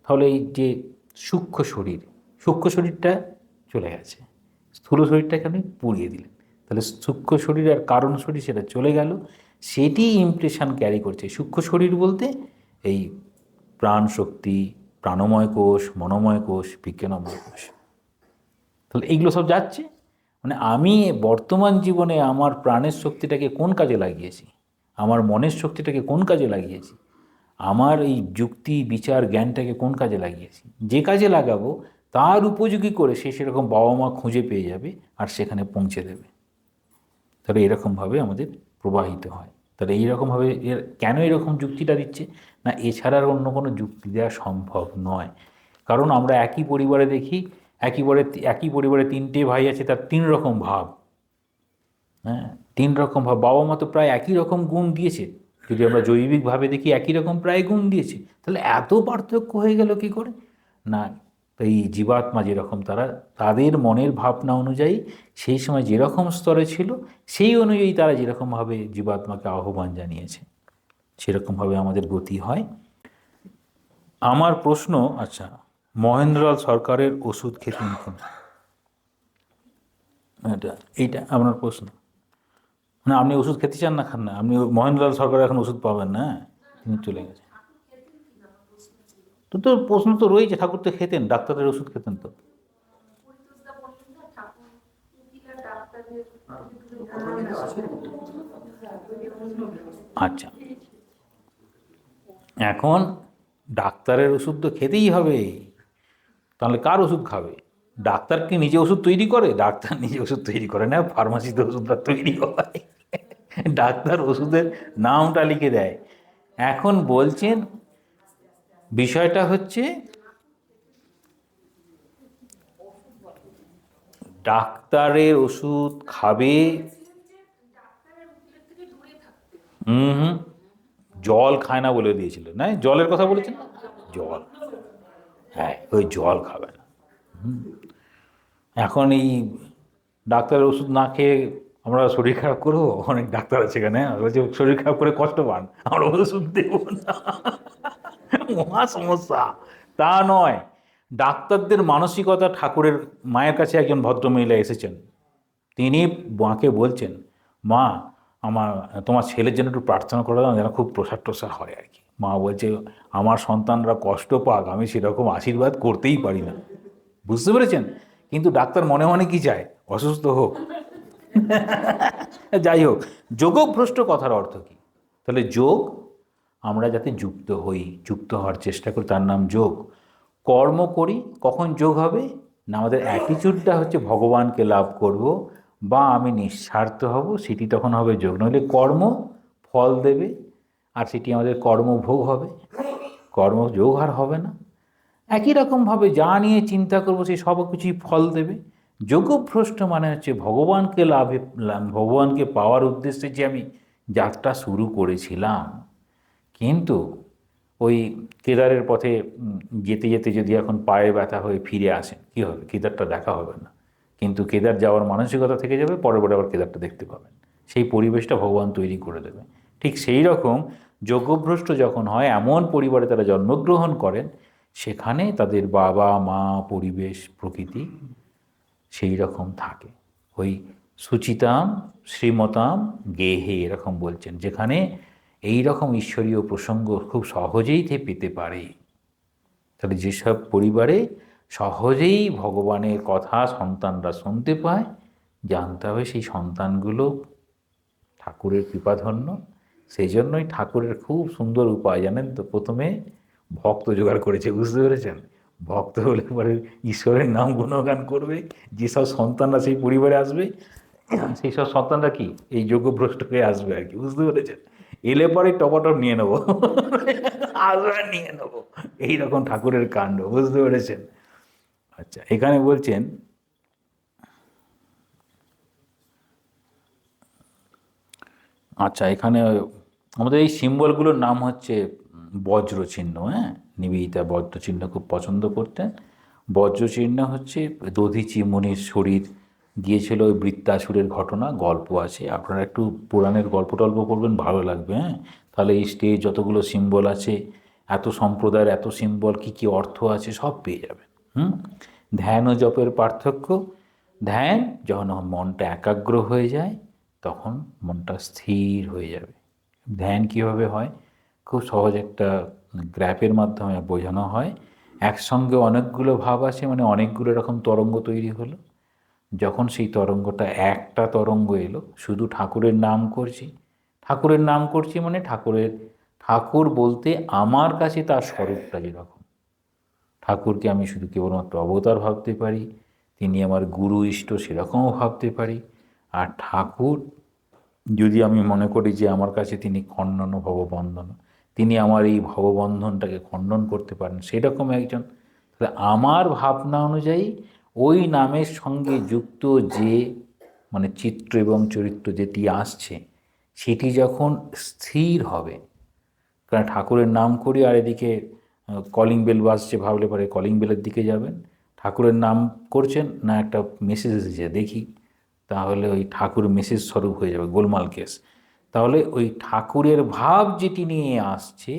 তাহলে এই যে সূক্ষ্ম শরীর, সূক্ষ্ম শরীরটা চলে গেছে, স্থূল শরীরটাকে আপনি পুড়িয়ে দিলেন। তাহলে সূক্ষ্ম শরীর আর কারণ শরীর সেটা চলে গেল, সেটি ইমপ্রেশন ক্যারি করছে। সূক্ষ্ম শরীর বলতে এই প্রাণ শক্তি, প্রাণময় কোষ, মনোময় কোষ, বিজ্ঞানময় কোষ। তাহলে এইগুলো সব যাচ্ছে। মানে আমি বর্তমান জীবনে আমার প্রাণের শক্তিটাকে কোন কাজে লাগিয়েছি, আমার মনের শক্তিটাকে কোন কাজে লাগিয়েছি, আমার এই যুক্তি বিচার জ্ঞানটাকে কোন কাজে লাগিয়েছি। যে কাজে লাগাবো তার উপযোগী করে সে সেরকম বাবা মা খুঁজে পেয়ে যাবে আর সেখানে পৌঁছে দেবে। তাহলে এরকমভাবে আমাদের প্রবাহিত হয়। তাহলে এইরকমভাবে কেন এরকম যুক্তিটা দিচ্ছে না, এছাড়া আর অন্য কোনো যুক্তি দেওয়া সম্ভব নয়। কারণ আমরা একই পরিবারে দেখি, একই পরিবারে তিনটে ভাই আছে, তার তিন রকম ভাব। হ্যাঁ, তিন রকম ভাব। বাবা মা তো প্রায় একই রকম গুণ দিয়েছে, যদি আমরা জৈবিকভাবে দেখি একই রকম প্রায় গুণ দিয়েছে। তাহলে এত পার্থক্য হয়ে গেল কি করে? না, এই জীবাত্মা যেরকম, তাদের মনের ভাবনা অনুযায়ী সেই সময় যেরকম স্তরে ছিল সেই অনুযায়ী তারা যেরকমভাবে জীবাত্মাকে আহ্বান জানিয়েছে, সেরকমভাবে আমাদের গতি হয়। আমার প্রশ্ন, আচ্ছা, মহেন্দ্রলাল সরকারের ওষুধ খেতেন কিনা, এইটা আপনার প্রশ্ন। না, আপনি ওষুধ খেতে চান না, খান না, আপনি মহেন্দ্রলাল সরকার এখন ওষুধ পাবেন না, তিনি চলে গেছেন। তো প্রশ্ন তো রয়েছে, ঠাকুর তো খেতেন, ডাক্তারের ওষুধ খেতেন তো। আচ্ছা, এখন ডাক্তারের ওষুধ তো খেতেই হবে, তাহলে কার ওষুধ খাবে? ডাক্তার কি নিজে ওষুধ তৈরি করে? ডাক্তার নিজে ওষুধ তৈরি করে না, ফার্মাসিতে ওষুধটা তৈরি হয়। ডাক্তার ওষুধের নামটা লিখে দেয়। এখন বলছেন বিষয়টা হচ্ছে ডাক্তারের ওষুধ খাবে। হুম, জল খায় না বলে দিয়েছিল না, জলের কথা বলেছেন, জল, হ্যাঁ ওই জল খাবে না। এখন এই ডাক্তারের ওষুধ না খেয়ে আমরা শরীর খারাপ করবো? অনেক ডাক্তার আছে এখানে, বলছে শরীর খারাপ করে কষ্ট পান, আমরা ওষুধ দেবো না, মহা সমস্যা। তা নয়, ডাক্তারদের মানসিকতা, ঠাকুরের মায়ের কাছে একজন ভদ্রমহিলা এসেছেন, তিনি মাকে বলছেন, মা আমার, তোমার ছেলের জন্য একটু প্রার্থনা করে দাও, যেন খুব প্রসার টসার হয় আর কি। মা বলছে আমার সন্তানরা কষ্ট পাক, আমি সেরকম আশীর্বাদ করতেই পারি না। বুঝতে পেরেছেন? কিন্তু ডাক্তার মনে মনে কি চায়? অসুস্থ হোক। যাই হোক, যোগভ্রষ্ট কথার অর্থ কী? তাহলে যোগ আমরা যাতে যুক্ত হই, যুক্ত হওয়ার চেষ্টা করি, তার নাম যোগ। কর্ম করি, কখন যোগ হবে না, আমাদের অ্যাটিচিউডটা হচ্ছে ভগবানকে লাভ করব বা আমি নিঃস্বার্থ হব, সেটি তখন হবে যোগ। নইলে কর্ম ফল দেবে, আর সেটি আমাদের কর্মভোগ হবে, কর্মযোগ আর হবে না। একই রকমভাবে যা নিয়ে চিন্তা করবো সেই সব কিছুই ফল দেবে। যোগভ্রষ্ট মানে হচ্ছে ভগবানকে ভগবানকে পাওয়ার উদ্দেশ্যে যে আমি যাত্রা শুরু করেছিলাম, কিন্তু ওই কেদারের পথে যেতে যেতে যদি এখন পায়ে ব্যথা হয়ে ফিরে আসেন, কী হবে? কেদারটা দেখা হবে না, কিন্তু কেদার যাওয়ার মানসিকতা থেকে যাবে, পরের পরে আবার কেদারটা দেখতে পাবেন। সেই পরিবেশটা ভগবান তৈরি করে দেবে। ঠিক সেই রকম যোগভ্রষ্ট যখন হয়, এমন পরিবারে তারা জন্মগ্রহণ করেন, সেখানে তাদের বাবা মা পরিবেশ প্রকৃতি সেই রকম থাকে। ওই সুচিতাম শ্রীমতাম গেহে এরকম বলছেন, যেখানে এই রকম ঈশ্বরীয় প্রসঙ্গ খুব সহজেই পেতে পারে। তাহলে যেসব পরিবারে সহজেই ভগবানের কথা সন্তানরা শুনতে পায়, জানতে হবে সেই সন্তানগুলো ঠাকুরের কৃপাধন্য। সেই জন্যই ঠাকুরের খুব সুন্দর উপায়, জানেন তো, প্রথমে ভক্ত জোগাড় করেছে, বুঝতে পেরেছেন? ভক্ত হলে পরে ঈশ্বরের নাম গুণগান করবে, যেসব সন্তানরা সেই পরিবারে আসবে, সেই সব সন্তানরা কি এই যোগ্যভ্রষ্ট হয়ে আসবে আর কি, বুঝতে পেরেছেন? এলে পরে টপাটপ নিয়ে নেবো, আসবে নিয়ে নেবো, এইরকম ঠাকুরের কাণ্ড, বুঝতে পেরেছেন? আচ্ছা, এখানে বলছেন আচ্ছা, এখানে আমাদের এই সিম্বলগুলোর নাম হচ্ছে বজ্র চিহ্ন। হ্যাঁ, নিবেদিতা বজ্র চিহ্ন খুব পছন্দ করতেন। বজ্র চিহ্ন হচ্ছে দধিচি মুনির শরীর গিয়েছিল ওই বৃত্তাসুরের ঘটনা, গল্প আছে, আপনারা একটু পুরাণের গল্প টল্প করবেন, ভালো লাগবে। হ্যাঁ, তাহলে এই স্টেজ যতগুলো সিম্বল আছে, এত সম্প্রদায়ের এত সিম্বল, কী কী অর্থ আছে, সব পেয়ে যাবেন। ধ্যান ও জপের পার্থক্য: ধ্যান যখন মনটা একাগ্র হয়ে যায়, তখন মনটা স্থির হয়ে যাবে। ধ্যান কীভাবে হয়? খুব সহজ একটা গ্রাফের মাধ্যমে বোঝানো হয়। একসঙ্গে অনেকগুলো ভাব আসে, মানে অনেকগুলো রকম তরঙ্গ তৈরি হলো। যখন সেই তরঙ্গটা একটা তরঙ্গ এলো, শুধু ঠাকুরের নাম করছি, ঠাকুরের নাম করছি মানে ঠাকুর বলতে আমার কাছে তার স্বরূপটা যেরকম, ঠাকুরকে আমি শুধু কেবলমাত্র অবতার ভাবতে পারি, তিনি আমার গুরু ইষ্ট সেরকমও ভাবতে পারি। আর ঠাকুর যদি আমি মনে করি যে আমার কাছে তিনি খণ্ডন ভববন্ধন, তিনি আমার এই ভববন্ধনটাকে খণ্ডন করতে পারেন, সেরকম একজন, তাহলে আমার ভাবনা অনুযায়ী ওই নামের সঙ্গে যুক্ত যে মানে চিত্র এবং চরিত্র যেটি আসছে, সেটি যখন স্থির হবে, কারণ ঠাকুরের নাম করি আর এদিকে কলিং বেল বাজছে, ভাবলে পরে কলিং বেলের দিকে যাবেন। ঠাকুরের নাম করছেন না, একটা মেসেজ এসেছে দেখি, তাহলে ওই ঠাকুর মেসেজ স্বরূপ হয়ে যাবে, গোলমাল কেস। তাহলে ওই ঠাকুরের ভাব যেটি নিয়ে আসছে,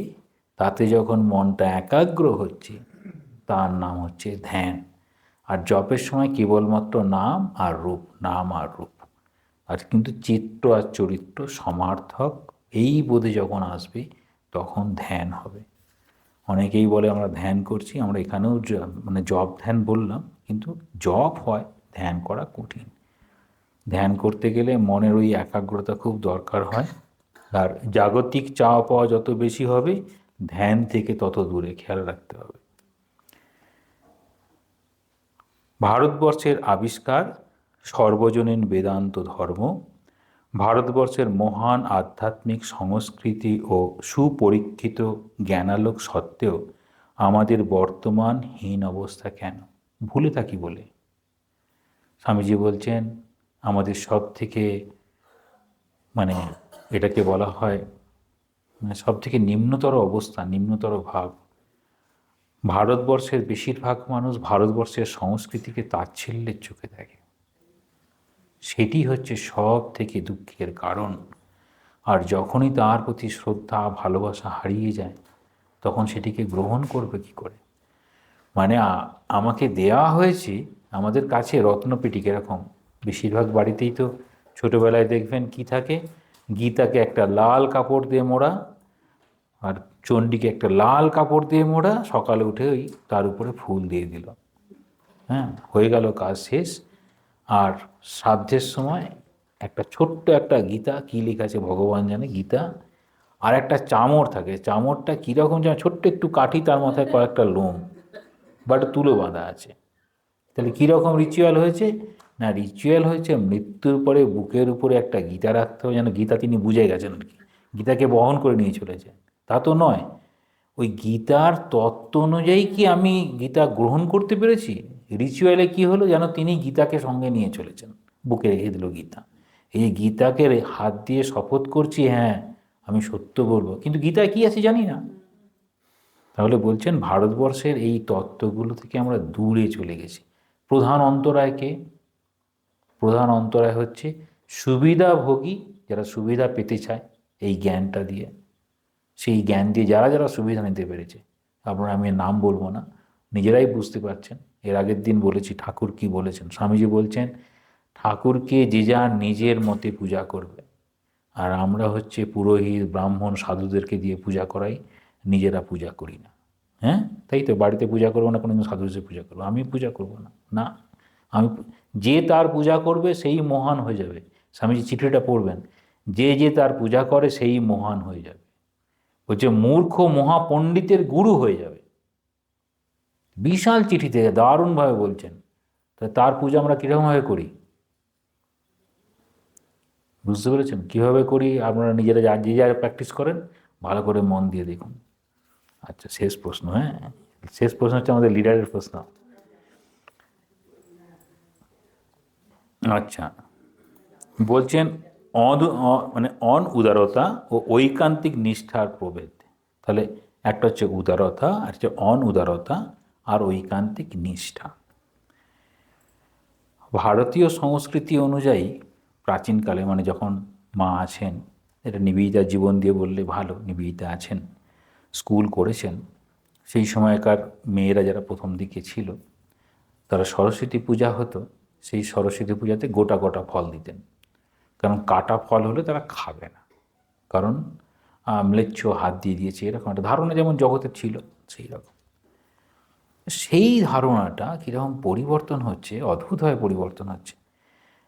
তাতে যখন মনটা একাগ্র হচ্ছে, তার নাম হচ্ছে ধ্যান। আর জপের সময় কেবলমাত্র নাম আর রূপ, নাম আর রূপ, আর কিন্তু চিত্র আর চরিত্র সমার্থক, এই বোধে যখন আসবে, তখন ধ্যান হবে। অনেকেই বলে আমরা ধ্যান করছি, আমরা এখানেও মানে জপ ধ্যান বললাম, কিন্তু জপ হয়, ধ্যান করা কঠিন। ধ্যান করতে গেলে মনের ওই একাগ্রতা খুব দরকার হয়, আর জাগতিক চাওয়া পাওয়া যত বেশি হবে, ধ্যান থেকে তত দূরে, খেয়াল রাখতে হবে। ভারতবর্ষের আবিষ্কার সর্বজনীন বেদান্ত ধর্ম, ভারতবর্ষের মহান আধ্যাত্মিক সংস্কৃতি ও সুপরীক্ষিত জ্ঞানালোক সত্ত্বেও আমাদের বর্তমান হীন অবস্থা কেন? ভুলে থাকি বলে। স্বামীজি বলছেন আমাদের সব থেকে মানে এটাকে বলা হয় মানে সব থেকে নিম্নতর অবস্থা, নিম্নতর ভাব। ভারতবর্ষের বেশিরভাগ মানুষ ভারতবর্ষের সংস্কৃতিকে তাচ্ছিল্যের চোখে দেখে, সেটি হচ্ছে সব থেকে দুঃখের কারণ। আর যখনই তার প্রতি শ্রদ্ধা ভালোবাসা হারিয়ে যায়, তখন সেটিকে গ্রহণ করবে কি করে? মানে আমাকে দেয়া হয়েছে, আমাদের কাছে রত্নপেটিক এরকম, বেশিরভাগ বাড়িতেই তো ছোটোবেলায় দেখবেন কি থাকে, গীতাকে একটা লাল কাপড় দিয়ে মোড়া, আর চণ্ডীকে একটা লাল কাপড় দিয়ে মোড়া, সকালে উঠে ওই তার উপরে ফুল দিয়ে দিল, হ্যাঁ, হয়ে গেল কাজ শেষ। আর শ্রাদ্ধের সময় একটা ছোট্ট একটা গীতা, কী লেখা আছে ভগবান জানে, গীতা আর একটা চামড় থাকে, চামড়টা কীরকম যেন ছোট্ট একটু কাঠি, তার মাথায় কয়েকটা লোম বা একটা তুলো বাঁধা আছে। তাহলে কীরকম রিচুয়াল হয়েছে? না, রিচুয়াল হয়েছে মৃত্যুর পরে বুকের উপরে একটা গীতা রাখতে হবে, যেন গীতা তিনি বুঝে গেছেন আর কি, গীতাকে বহন করে নিয়ে চলেছেন। তা তো নয়, ওই গীতার তত্ত্ব অনুযায়ী কি আমি গীতা গ্রহণ করতে পেরেছি? রিচুয়ালে কি হলো, যেন তিনি গীতাকে সঙ্গে নিয়ে চলেছেন, বুকে রেখে দিল গীতা। এই যে গীতাকে হাত দিয়ে শপথ করছি, হ্যাঁ আমি সত্য বলবো, কিন্তু গীতায় কি আছে জানি না। তাহলে বলছেন ভারতবর্ষের এই তত্ত্বগুলো থেকে আমরা দূরে চলে গেছি। প্রধান অন্তরায়কে, প্রধান অন্তরায় হচ্ছে সুবিধাভোগী, যারা সুবিধা পেতে চায় এই জ্ঞানটা দিয়ে, সেই জ্ঞান দিয়ে যারা যারা সুবিধা নিতে পেরেছে, আপনারা আমি নাম বলবো না, নিজেরাই বুঝতে পারছেন। এর আগের দিন বলেছি ঠাকুর কি বলেছেন। স্বামীজি বলছেন ঠাকুরকে যে যার নিজের মতে পূজা করবে, আর আমরা হচ্ছে পুরোহিত ব্রাহ্মণ সাধুদেরকে দিয়ে পূজা করাই, নিজেরা পূজা করি না। হ্যাঁ, তাই তো, বাড়িতে পূজা করবো না, কোনোদিন সাধুদের পূজা করবো, আমি পূজা করবো না, না আমি, যে তার পূজা করবে সেই মহান হয়ে যাবে। স্বামীজি চিঠিটা পড়বেন, যে যে তার পূজা করে সেই মহান হয়ে যাবে। বলছে মূর্খ মহাপণ্ডিতের গুরু হয়ে যাবে। বিশাল চিঠি থেকে দারুণভাবে বলছেন। তার পূজা আমরা কীরকমভাবে করি বুঝতে পেরেছেন? কীভাবে করি আপনারা নিজেরা যে যারা প্র্যাকটিস করেন ভালো করে মন দিয়ে দেখুন। আচ্ছা, শেষ প্রশ্ন, হ্যাঁ শেষ প্রশ্ন হচ্ছে আমাদের লিডারের প্রশ্ন। আচ্ছা, বলছেন মানে উদারতা ও ঐকান্তিক নিষ্ঠার প্রভেদ। তাহলে একটা হচ্ছে উদারতা, আর হচ্ছে উদারতা আর ঐকান্তিক নিষ্ঠা। ভারতীয় সংস্কৃতি অনুযায়ী প্রাচীনকালে, মানে যখন মা আছেন, এটা নিবেদিতা জীবন দিয়ে বললে ভালো, নিবেদিতা আছেন, স্কুল করেছেন, সেই সময়কার মেয়েরা যারা প্রথম দিকে ছিল, তারা সরস্বতী পূজা হতো, সেই সরস্বতী পূজাতে গোটা গোটা ফল দিতেন। কারণ কাটা ফল হলে তারা খাবে না, কারণ ম্লেচ্ছ হাত দিয়ে দিয়েছে, এরকম একটা ধারণা যেমন জগতের ছিল সেই রকম। সেই ধারণাটা কীরকম পরিবর্তন হচ্ছে, অদ্ভুতভাবে পরিবর্তন হচ্ছে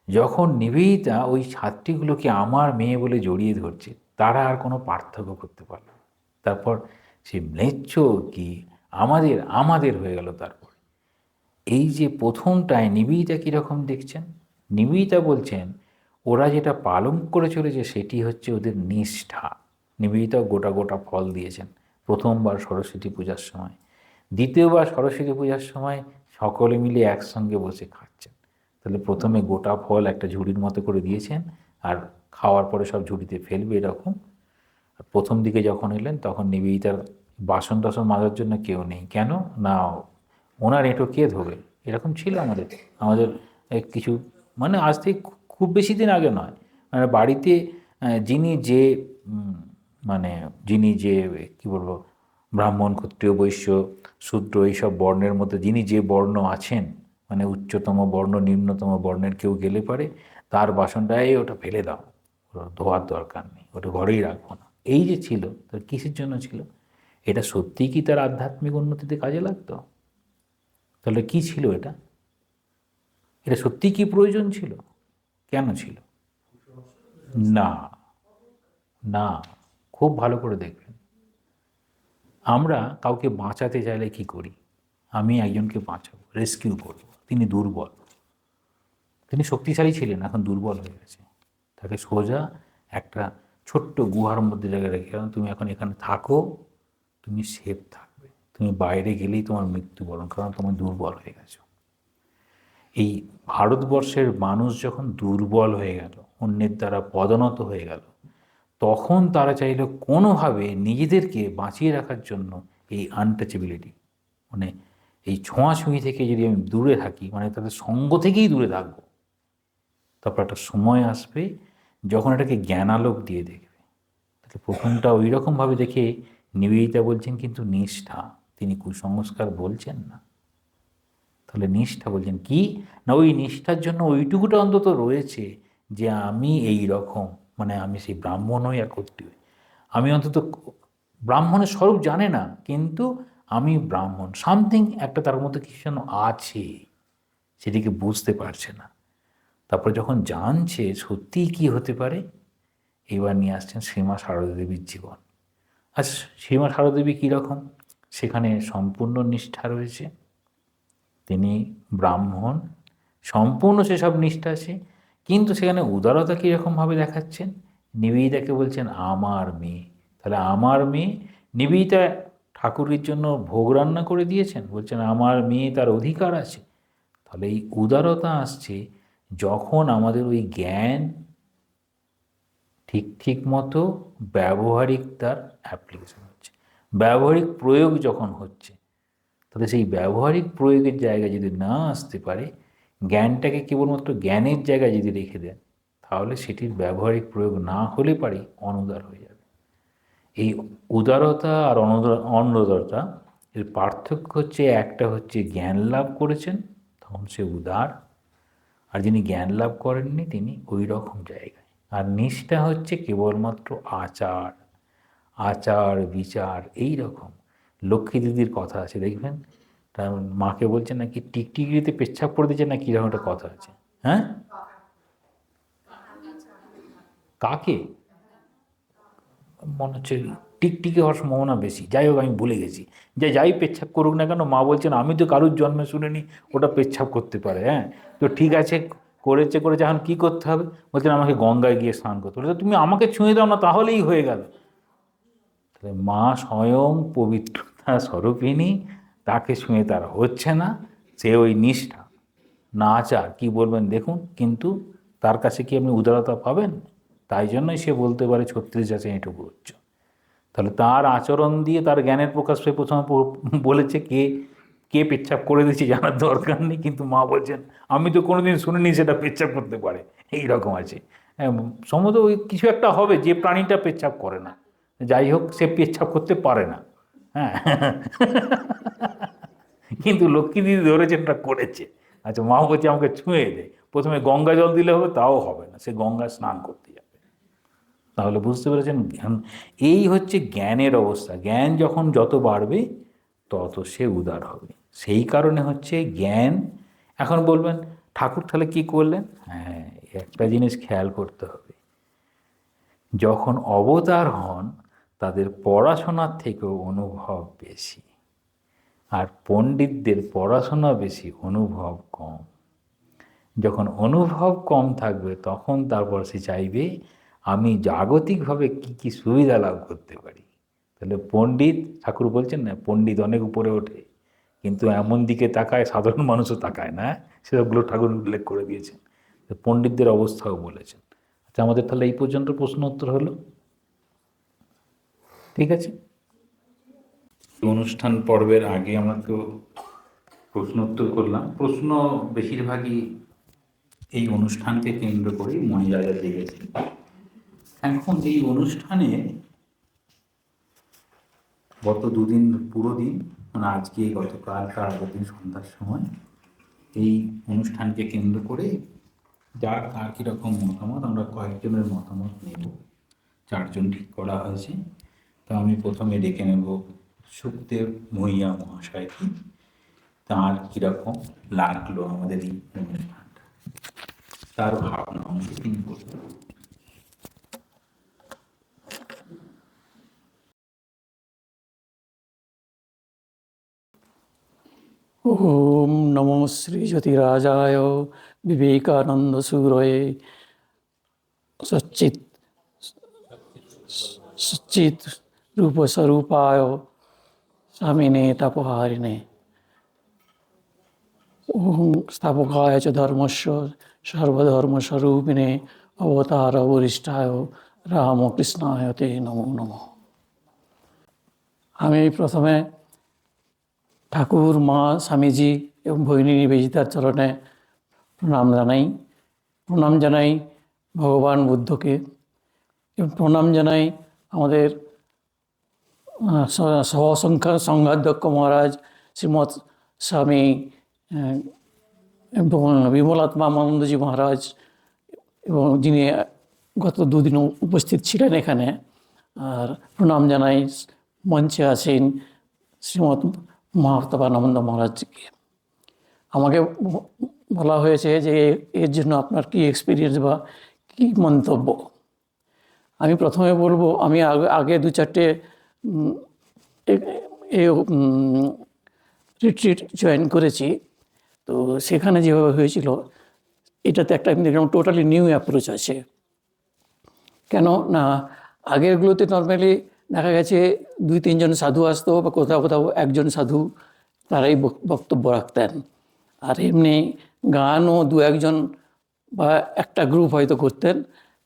যখন নিবেদিতা ওই ছাত্রীগুলোকে আমার মেয়ে বলে জড়িয়ে ধরছে। তারা আর কোনো পার্থক্য করতে পারল না। তারপর সে ম্লেচ্ছ কি আমাদের আমাদের হয়ে গেল। তারপর এই যে প্রথমটায় নিবেদিতা কীরকম দেখছেন, নিবেদিতা বলছেন ওরা যেটা পালন করে চলেছে সেটি হচ্ছে ওদের নিষ্ঠা। নিবেদিতাও গোটা গোটা ফল দিয়েছেন প্রথমবার সরস্বতী পূজার সময়, দ্বিতীয়বার সরস্বতী পূজার সময় সকলে মিলে একসঙ্গে বসে খাচ্ছেন। তাহলে প্রথমে গোটা ফল একটা ঝুড়ির মতো করে দিয়েছেন, আর খাওয়ার পরে সব ঝুড়িতে ফেলবে এরকম। আর প্রথম দিকে যখন এলেন তখন নিবেদিতার বাসন টাসন মাজার জন্য কেউ নেই, কেন না ওনার এঁটো কে ধোবে, এরকম ছিল আমাদের আমাদের কিছু, মানে আজ থেকে খুব বেশি দিন আগে নয়, মানে বাড়িতে যিনি যে মানে যিনি যে কী বলবো, ব্রাহ্মণ ক্ষত্রিয় বৈশ্য শূদ্র এইসব বর্ণের মধ্যে যিনি যে বর্ণ আছেন, মানে উচ্চতম বর্ণ নিম্নতম বর্ণের কেউ গেলে পারে তার বাসনটাই ওটা ফেলে দাও, ওটা ধোয়ার দরকার নেই, ওটা ঘরেই রাখবো না। এই যে ছিল, তার কিসের জন্য ছিল? এটা সত্যিই কি তার আধ্যাত্মিক উন্নতিতে কাজে লাগতো? তাহলে কি ছিল এটা? এটা সত্যিই কি প্রয়োজন ছিল? কেন ছিল? না, না, খুব ভালো করে দেখবেন। আমরা কাউকে বাঁচাতে চাইলে কি করি? আমি একজনকে বাঁচাবো, রেস্কিউ করব, তিনি দুর্বল, তিনি শক্তিশালী ছিলেন, এখন দুর্বল হয়ে গেছে, তাকে সোজা একটা ছোট্ট গুহার মধ্যে জায়গায় রেখে গেলাম, তুমি এখন এখানে থাকো, তুমি সেফ থাকবে, তুমি বাইরে গেলেই তোমার মৃত্যুবরণ, কারণ তুমি দুর্বল হয়ে গেছো। এই ভারতবর্ষের মানুষ যখন দুর্বল হয়ে গেল, অন্যের দ্বারা পদনত হয়ে গেল, তখন তারা চাইল কোনোভাবে নিজেদেরকে বাঁচিয়ে রাখার জন্য এই আনটাচেবিলিটি, মানে এই ছোঁয়াছুঁয়ি থেকে যদি আমি দূরে থাকি, মানে তাদের সঙ্গ থেকেই দূরে থাকবো, তারপর একটা সময় আসবে যখন এটাকে জ্ঞানালোক দিয়ে দেখবে। তাহলে প্রথমটা ওই রকমভাবে দেখে নিবেদিতা বলছেন কিন্তু নিষ্ঠা, তিনি কুসংস্কার বলছেন না। তাহলে নিষ্ঠা বলছেন কি না, ওই নিষ্ঠার জন্য ওইটুকুটা অন্তত রয়েছে যে আমি এই রকম, মানে আমি সেই ব্রাহ্মণ হই আর ক্ষত্রিয় হই, আমি অন্তত ব্রাহ্মণের স্বরূপ জানে না, কিন্তু আমি ব্রাহ্মণ, সামথিং একটা তার মধ্যে কিছু যেন আছে, সেটিকে বুঝতে পারছে না। তারপর যখন জানছে সত্যিই কি হতে পারে, এবার নিয়ে আসছেন শ্রীমা সারদা দেবীর জীবন। আচ্ছা, শ্রীমা সারদা দেবী কীরকম? সেখানে সম্পূর্ণ নিষ্ঠা রয়েছে, তিনি ব্রাহ্মণ, সম্পূর্ণ সেসব নিষ্ঠা আছে, কিন্তু সেখানে উদারতা কীরকমভাবে দেখাচ্ছেন? নিবেদিতাকে বলছেন আমার মেয়ে, তাহলে আমার মেয়ে, নিবেদিতা ঠাকুরের জন্য ভোগ রান্না করে দিয়েছেন, বলছেন আমার মেয়ে, তার অধিকার আছে। তাহলে এই উদারতা আসছে যখন আমাদের ওই জ্ঞান ঠিক ঠিক মতো ব্যবহারিক তার অ্যাপ্লিকেশন হচ্ছে, ব্যবহারিক প্রয়োগ যখন হচ্ছে, তাহলে সেই ব্যবহারিক প্রয়োগের জায়গায় যদি না আসতে পারে, জ্ঞানটাকে কেবলমাত্র জ্ঞানের জায়গায় যদি রেখে দেন, তাহলে সেটির ব্যবহারিক প্রয়োগ না হলে পারে অনুদার হয়ে যাবে। এই উদারতা আর অনুদারতা এর পার্থক্য হচ্ছে, একটা হচ্ছে জ্ঞান লাভ করেছেন তখন সে উদার, আর যিনি জ্ঞান লাভ করেননি তিনি ওই রকম জায়গায়। আর নিষ্ঠা হচ্ছে কেবলমাত্র আচার, আচার বিচার এই রকম। লক্ষ্মী দিদির কথা আছে দেখবেন, তার মাকে বলছেন নাকি টিকটিকিতে পেচ্ছাপ করে দিচ্ছে না, কীরকম একটা কথা আছে। হ্যাঁ, কাকে মনে হচ্ছে টিকটিকি হওয়ার সম্ভাবনা বেশি, যাই হোক আমি ভুলে গেছি। যে যাই পেচ্ছাপ করুক না কেন, মা বলছেন আমি তো কারুর জন্মে শুনিনি ওটা পেচ্ছাপ করতে পারে। হ্যাঁ, তো ঠিক আছে, করেছে এখন কী করতে হবে? বলছেন আমাকে গঙ্গায় গিয়ে স্নান করতে হবে। তুমি আমাকে ছুঁয়ে দাও না, তাহলেই হয়ে গেল। তাহলে মা স্বয়ং পবিত্রতা স্বরূপিণী, তাকে ছুঁয়ে তার হচ্ছে না, সে ওই নিষ্ঠা না আচার কী বলবেন দেখুন, কিন্তু তার কাছে কি আপনি উদারতা পাবেন? তাই জন্যই সে বলতে পারে 36 আছে এইটুকু উচ্চ। তাহলে তার আচরণ দিয়ে তার জ্ঞানের প্রকাশ হয়ে প্রথমে বলেছে কে কে পেচ্ছাপ করে দিয়েছে জানার দরকার নেই, কিন্তু মা বলছেন আমি তো কোনোদিন শুনিনি সেটা পেচ্ছাপ করতে পারে। এই রকম আছে। হ্যাঁ, সম্ভবত ওই কিছু একটা হবে যে প্রাণীটা পেচ্ছাপ করে না, যাই হোক সে পেচ্ছাপ করতে পারে না। হ্যাঁ, কিন্তু লক্ষ্মী দিদি ধরেছেন ওটা করেছে। আচ্ছা, মা বলছে আমাকে ছুঁয়ে দেয়, প্রথমে গঙ্গা জল দিলে হবে, তাও হবে না, সে গঙ্গায় স্নান করতে যাবে। তাহলে বুঝতে পেরেছেন, জ্ঞান এই হচ্ছে জ্ঞানের অবস্থা। জ্ঞান যখন যত বাড়বে তত সে উদার হবে। সেই কারণে হচ্ছে জ্ঞান। এখন বলবেন ঠাকুর তাহলে কী করলেন? হ্যাঁ, একটা জিনিস খেয়াল করতে হবে, যখন অবতার হন তাদের পড়াশোনার থেকেও অনুভব বেশি, আর পণ্ডিতদের পড়াশোনা বেশি, অনুভব কম। যখন অনুভব কম থাকবে তখন তারপর সে চাইবে আমি জাগতিকভাবে কি কি সুবিধা লাভ করতে পারি। তাহলে পণ্ডিত, ঠাকুর বলছেন না পণ্ডিত অনেক উপরে ওঠে, কিন্তু এমন দিকে তাকায় সাধারণ মানুষও তাকায় না, সেসবগুলো ঠাকুর উল্লেখ করে দিয়েছেন। পণ্ডিতদের অবস্থাও বলেছেন। আচ্ছা, আমাদের তাহলে এই পর্যন্ত প্রশ্ন উত্তর হলো, ঠিক আছে। অনুষ্ঠান পর্বের আগে আমরা তো প্রশ্ন উত্তর করলাম। প্রশ্ন বেশিরভাগই এই অনুষ্ঠানকে কেন্দ্র করে মনে যা যা জেগেছে। এখন এই অনুষ্ঠানে গত দুদিন, পুরো দিন, মানে আজকে গতকাল তার আগের দিন সন্ধ্যার সময় এই অনুষ্ঠানকে কেন্দ্র করে যার আর কীরকম মতামত, আমরা কয়েকজনের মতামত নেব, 4 জন ঠিক করা হয়েছে। তো আমি প্রথমে ডেকে নেব সুখদেব ভূঁইয়া মহাশয়কে, তাঁর কীরকম লাগলো আমাদের এই অনুষ্ঠানটা, তার ভাবনা আমাকে তিনি বলতে। ওম নমো শ্রী জ্যোতিরাজায় বিবেকানন্দ সুরয়ে সচ্চিত সচ্চিত রূপস্বরূপায় স্বামিনে তাপহারিণে ওম স্থাপকায় চ ধর্মস্য সর্বধর্মস্বরূপিণে অবতার বরিষ্ঠায় রামকৃষ্ণায় তে নমো নমঃ। আমি প্রথমে ঠাকুর, মা, স্বামীজি এবং ভগিনী নিবেদিতার চরণে প্রণাম জানাই ভগবান বুদ্ধকে, এবং প্রণাম জানাই আমাদের সংঘাধ্যক্ষ মহারাজ শ্রীমৎ স্বামী বিমলাত্মানন্দজি মহারাজ, এবং যিনি গত দুদিন উপস্থিত ছিলেন এখানে। আর প্রণাম জানাই মঞ্চে আছেন শ্রীমৎ মহাত্মানন্দ মহারাজকে। আমাকে বলা হয়েছে যে এর জন্য আপনার কী এক্সপিরিয়েন্স বা কী মন্তব্য। আমি প্রথমে বলবো, আমি আগে দু চারটে রিট্রিট জয়েন করেছি। তো সেখানে যেভাবে হয়েছিল, এটাতে একটা আমি দেখলাম টোটালি নিউ অ্যাপ্রোচ আছে। কেন না, আগেরগুলোতে নর্মালি দেখা গেছে 2-3 জন সাধু আসতো, বা কোথাও কোথাও একজন সাধু তারাই বক্তব্য রাখতেন। আর এমনি গানও 2-1 জন বা একটা গ্রুপ হয়তো করতেন।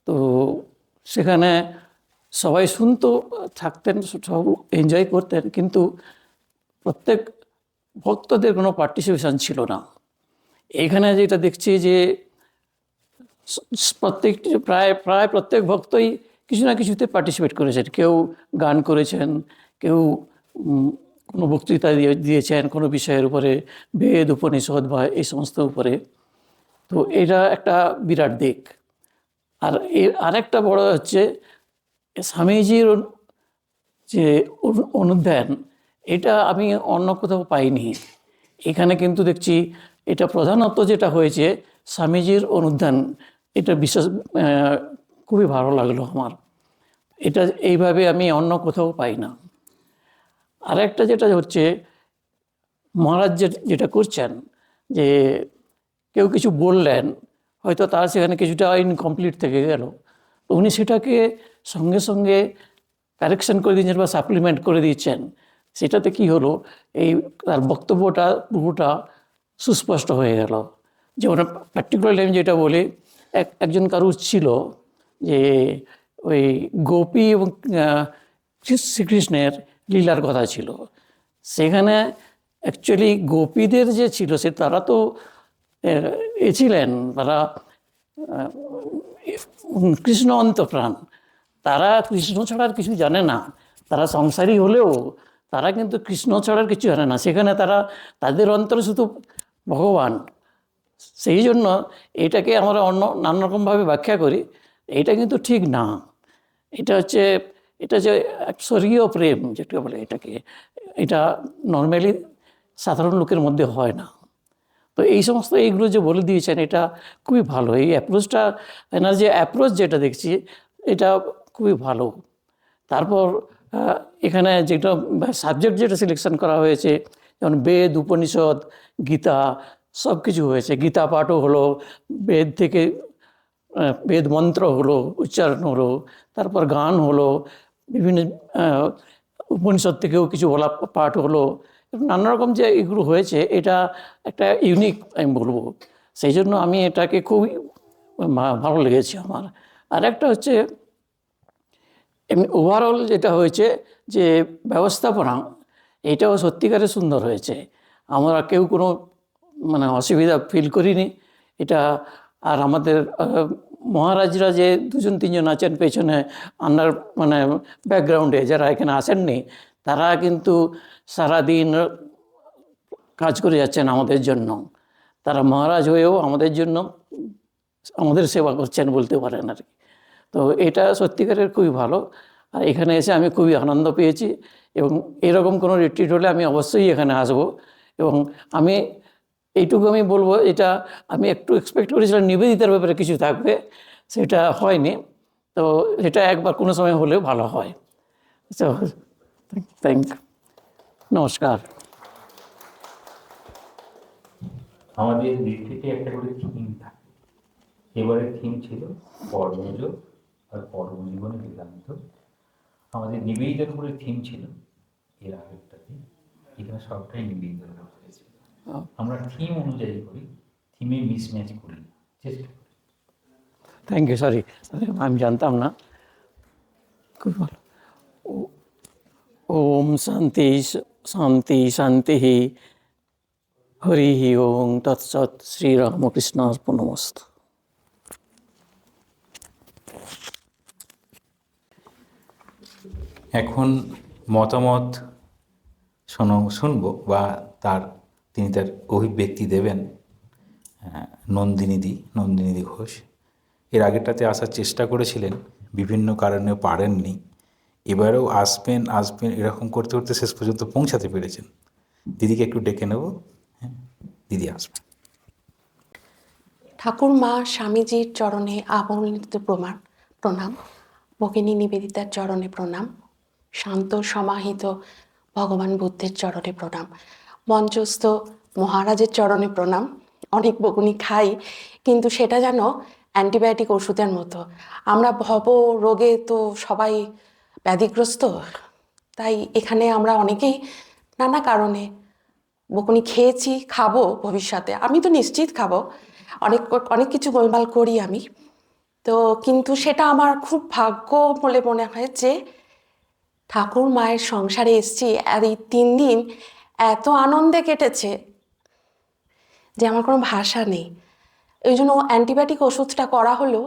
তো সেখানে সবাই শুনতো, থাকতেন, সব এনজয় করতেন, কিন্তু প্রত্যেক ভক্তদের কোনো পার্টিসিপেশন ছিল না। এখানে যেটা দেখছি যে প্রত্যেকটি প্রায় প্রায় প্রত্যেক ভক্তই কিছু না কিছুতে পার্টিসিপেট করেছেন। কেউ গান করেছেন, কেউ কোনো বক্তৃতা দিয়েছেন কোনো বিষয়ের উপরে, বেদ উপনিষদ বা এই সমস্ত উপরে। তো এটা একটা বিরাট দিক। আর এর আরেকটা বড় হচ্ছে স্বামীজির যে অনুধ্যান, এটা আমি অন্য কোথাও পাইনি। এখানে কিন্তু দেখছি এটা প্রধানত যেটা হয়েছে স্বামীজির অনুধ্যান, এটা বিশেষ খুবই ভালো লাগলো আমার। এটা এইভাবে আমি অন্য কোথাও পাই না। আর একটা যেটা হচ্ছে মহারাজ যেটা করছেন, যে কেউ কিছু বললেন, হয়তো তার সেখানে কিছুটা ইনকমপ্লিট থেকে গেল, তো উনি সেটাকে সঙ্গে সঙ্গে কারেকশন করে দিচ্ছেন বা সাপ্লিমেন্ট করে দিচ্ছেন। সেটাতে কি হলো, এই তার বক্তব্যটা পুরোটা সুস্পষ্ট হয়ে গেল। যেমন পার্টিকুলারলি আমি যেটা বলি, একজন কারুর ছিল যে ওই গোপী এবং শ্রীকৃষ্ণের লীলার কথা ছিল। সেখানে অ্যাকচুয়ালি গোপীদের যে ছিল, তারা তো ছিলেন, তারা কৃষ্ণ অন্তঃপ্রাণ, তারা কৃষ্ণ ছাড়া আর কিছু জানে না। তারা সংসারী হলেও তারা কিন্তু কৃষ্ণ ছাড়া আর কিছু জানে না। সেখানে তাদের অন্তরে শুধু ভগবান। সেই জন্য এটাকে আমরা নানা রকমভাবে ব্যাখ্যা করি, এটা কিন্তু ঠিক না। এটা যে এক স্বর্গীয় প্রেম যেটা বলে, এটা নর্মালি সাধারণ লোকের মধ্যে হয় না। তো এই সমস্ত এইগুলো যে বলে দিয়েছেন, এটা খুবই ভালো। এই অ্যাপ্রোচটা, এনার যে অ্যাপ্রোচ যেটা দেখছি, এটা খুবই ভালো। তারপর এখানে যেটা সাবজেক্ট যেটা সিলেকশন করা হয়েছে, যেমন বেদ উপনিষদ গীতা সব কিছু হয়েছে। গীতা পাঠও হলো, বেদ থেকে বেদ মন্ত্র হলো, উচ্চারণ হলো, তারপর গান হলো, বিভিন্ন উপনিষদ থেকেও কিছু বলা পাঠ হলো, নানা রকম যে এগুলো হয়েছে, এটা একটা ইউনিক আমি বলবো। সেই জন্য আমি এটাকে খুবই ভালো লেগেছে আমার। আর একটা হচ্ছে এমনি ওভারঅল যেটা হয়েছে যে ব্যবস্থাপনা, এটাও সত্যিকারে সুন্দর হয়েছে। আমরা কেউ কোনো অসুবিধা ফিল করিনি এটা। আর আমাদের মহারাজরা যে 2-3 জন আছেন পেছনে আন্ডার ব্যাকগ্রাউন্ডে, যারা এখানে আসেননি, তারা কিন্তু সারাদিন কাজ করে যাচ্ছেন আমাদের জন্য। তারা মহারাজ হয়েও আমাদের জন্য আমাদের সেবা করছেন বলতে পারেন আর কি। তো এটা সত্যিকারের খুবই ভালো। আর এখানে এসে আমি খুবই আনন্দ পেয়েছি, এবং এরকম কোনো রিট্রিট হলে আমি অবশ্যই এখানে আসব। এবং আমি এইটুকু আমি বলবো, এটা আমি একটু এক্সপেক্ট করেছিলাম নিবেদিতার ব্যাপারে কিছু থাকবে, সেটা হয়নি। তো এটা একবার কোনো সময় হলেও ভালো হয়। তো নমস্কার। আমাদের রিট্রিটে একটা করে থিম থাকে। এবারের থিম ছিল কর্মযোগ আর কর্মজীবনে বেদান্ত। আমাদের নিবেদিতার উপরে থিম ছিল এর আগেরটা থিম। এখানে সবটাই নিবেদিতার উপরে হয়েছিল। আমরা থিম অনুযায়ী করি, থিমে মিসম্যাচ করি, চেষ্টা করি। থ্যাংক ইউ, সরি আমি জানতাম না। খুব ভালো। ওম শান্তি শান্তি শান্তি হরি ওম তৎসৎ। শ্রীরামকৃষ্ণ অর্পণমস্তু। এখন মতামত শুনবো, বা তিনি তার অভিব্যক্তি দেবেন। নন্দিনী ঘোষ এর আগেরটাতে আসার চেষ্টা করেছিলেন, বিভিন্ন কারণে পারেননি। এবারেও আসবেন এরকম করতে করতে শেষ পর্যন্ত পৌঁছাতে পেরেছেন। দিদিকে একটু ডেকে নেব। হ্যাঁ, দিদি আসবেন। ঠাকুরমা স্বামীজির চরণে আবর্ণিত প্রণাম। ভগিনী নিবেদিতার চরণে প্রণাম, শান্ত সমাহিত ভগবান বুদ্ধের চরণে প্রণাম, মঞ্চস্থ মহারাজের চরণে প্রণাম। অনেক বকুনি খাই, কিন্তু সেটা যেন অ্যান্টিবায়োটিক ওষুধের মতো। আমরা ভব রোগে তো সবাই ব্যাধিগ্রস্ত, তাই এখানে আমরা অনেকেই নানা কারণে বকুনি খেয়েছি, খাবো ভবিষ্যতে। আমি তো নিশ্চিত খাবো, অনেক অনেক কিছু গোলমাল করি আমি। তো কিন্তু সেটা আমার খুব ভাগ্য বলে মনে হয় যে ঠাকুর মায়ের সংসারে এসেছি, আর এই 3 দিন এত আনন্দে কেটেছে যে আমার কোনো ভাষা নেই। এই জন্য অ্যান্টিবায়োটিক ওষুধটা করা হলো,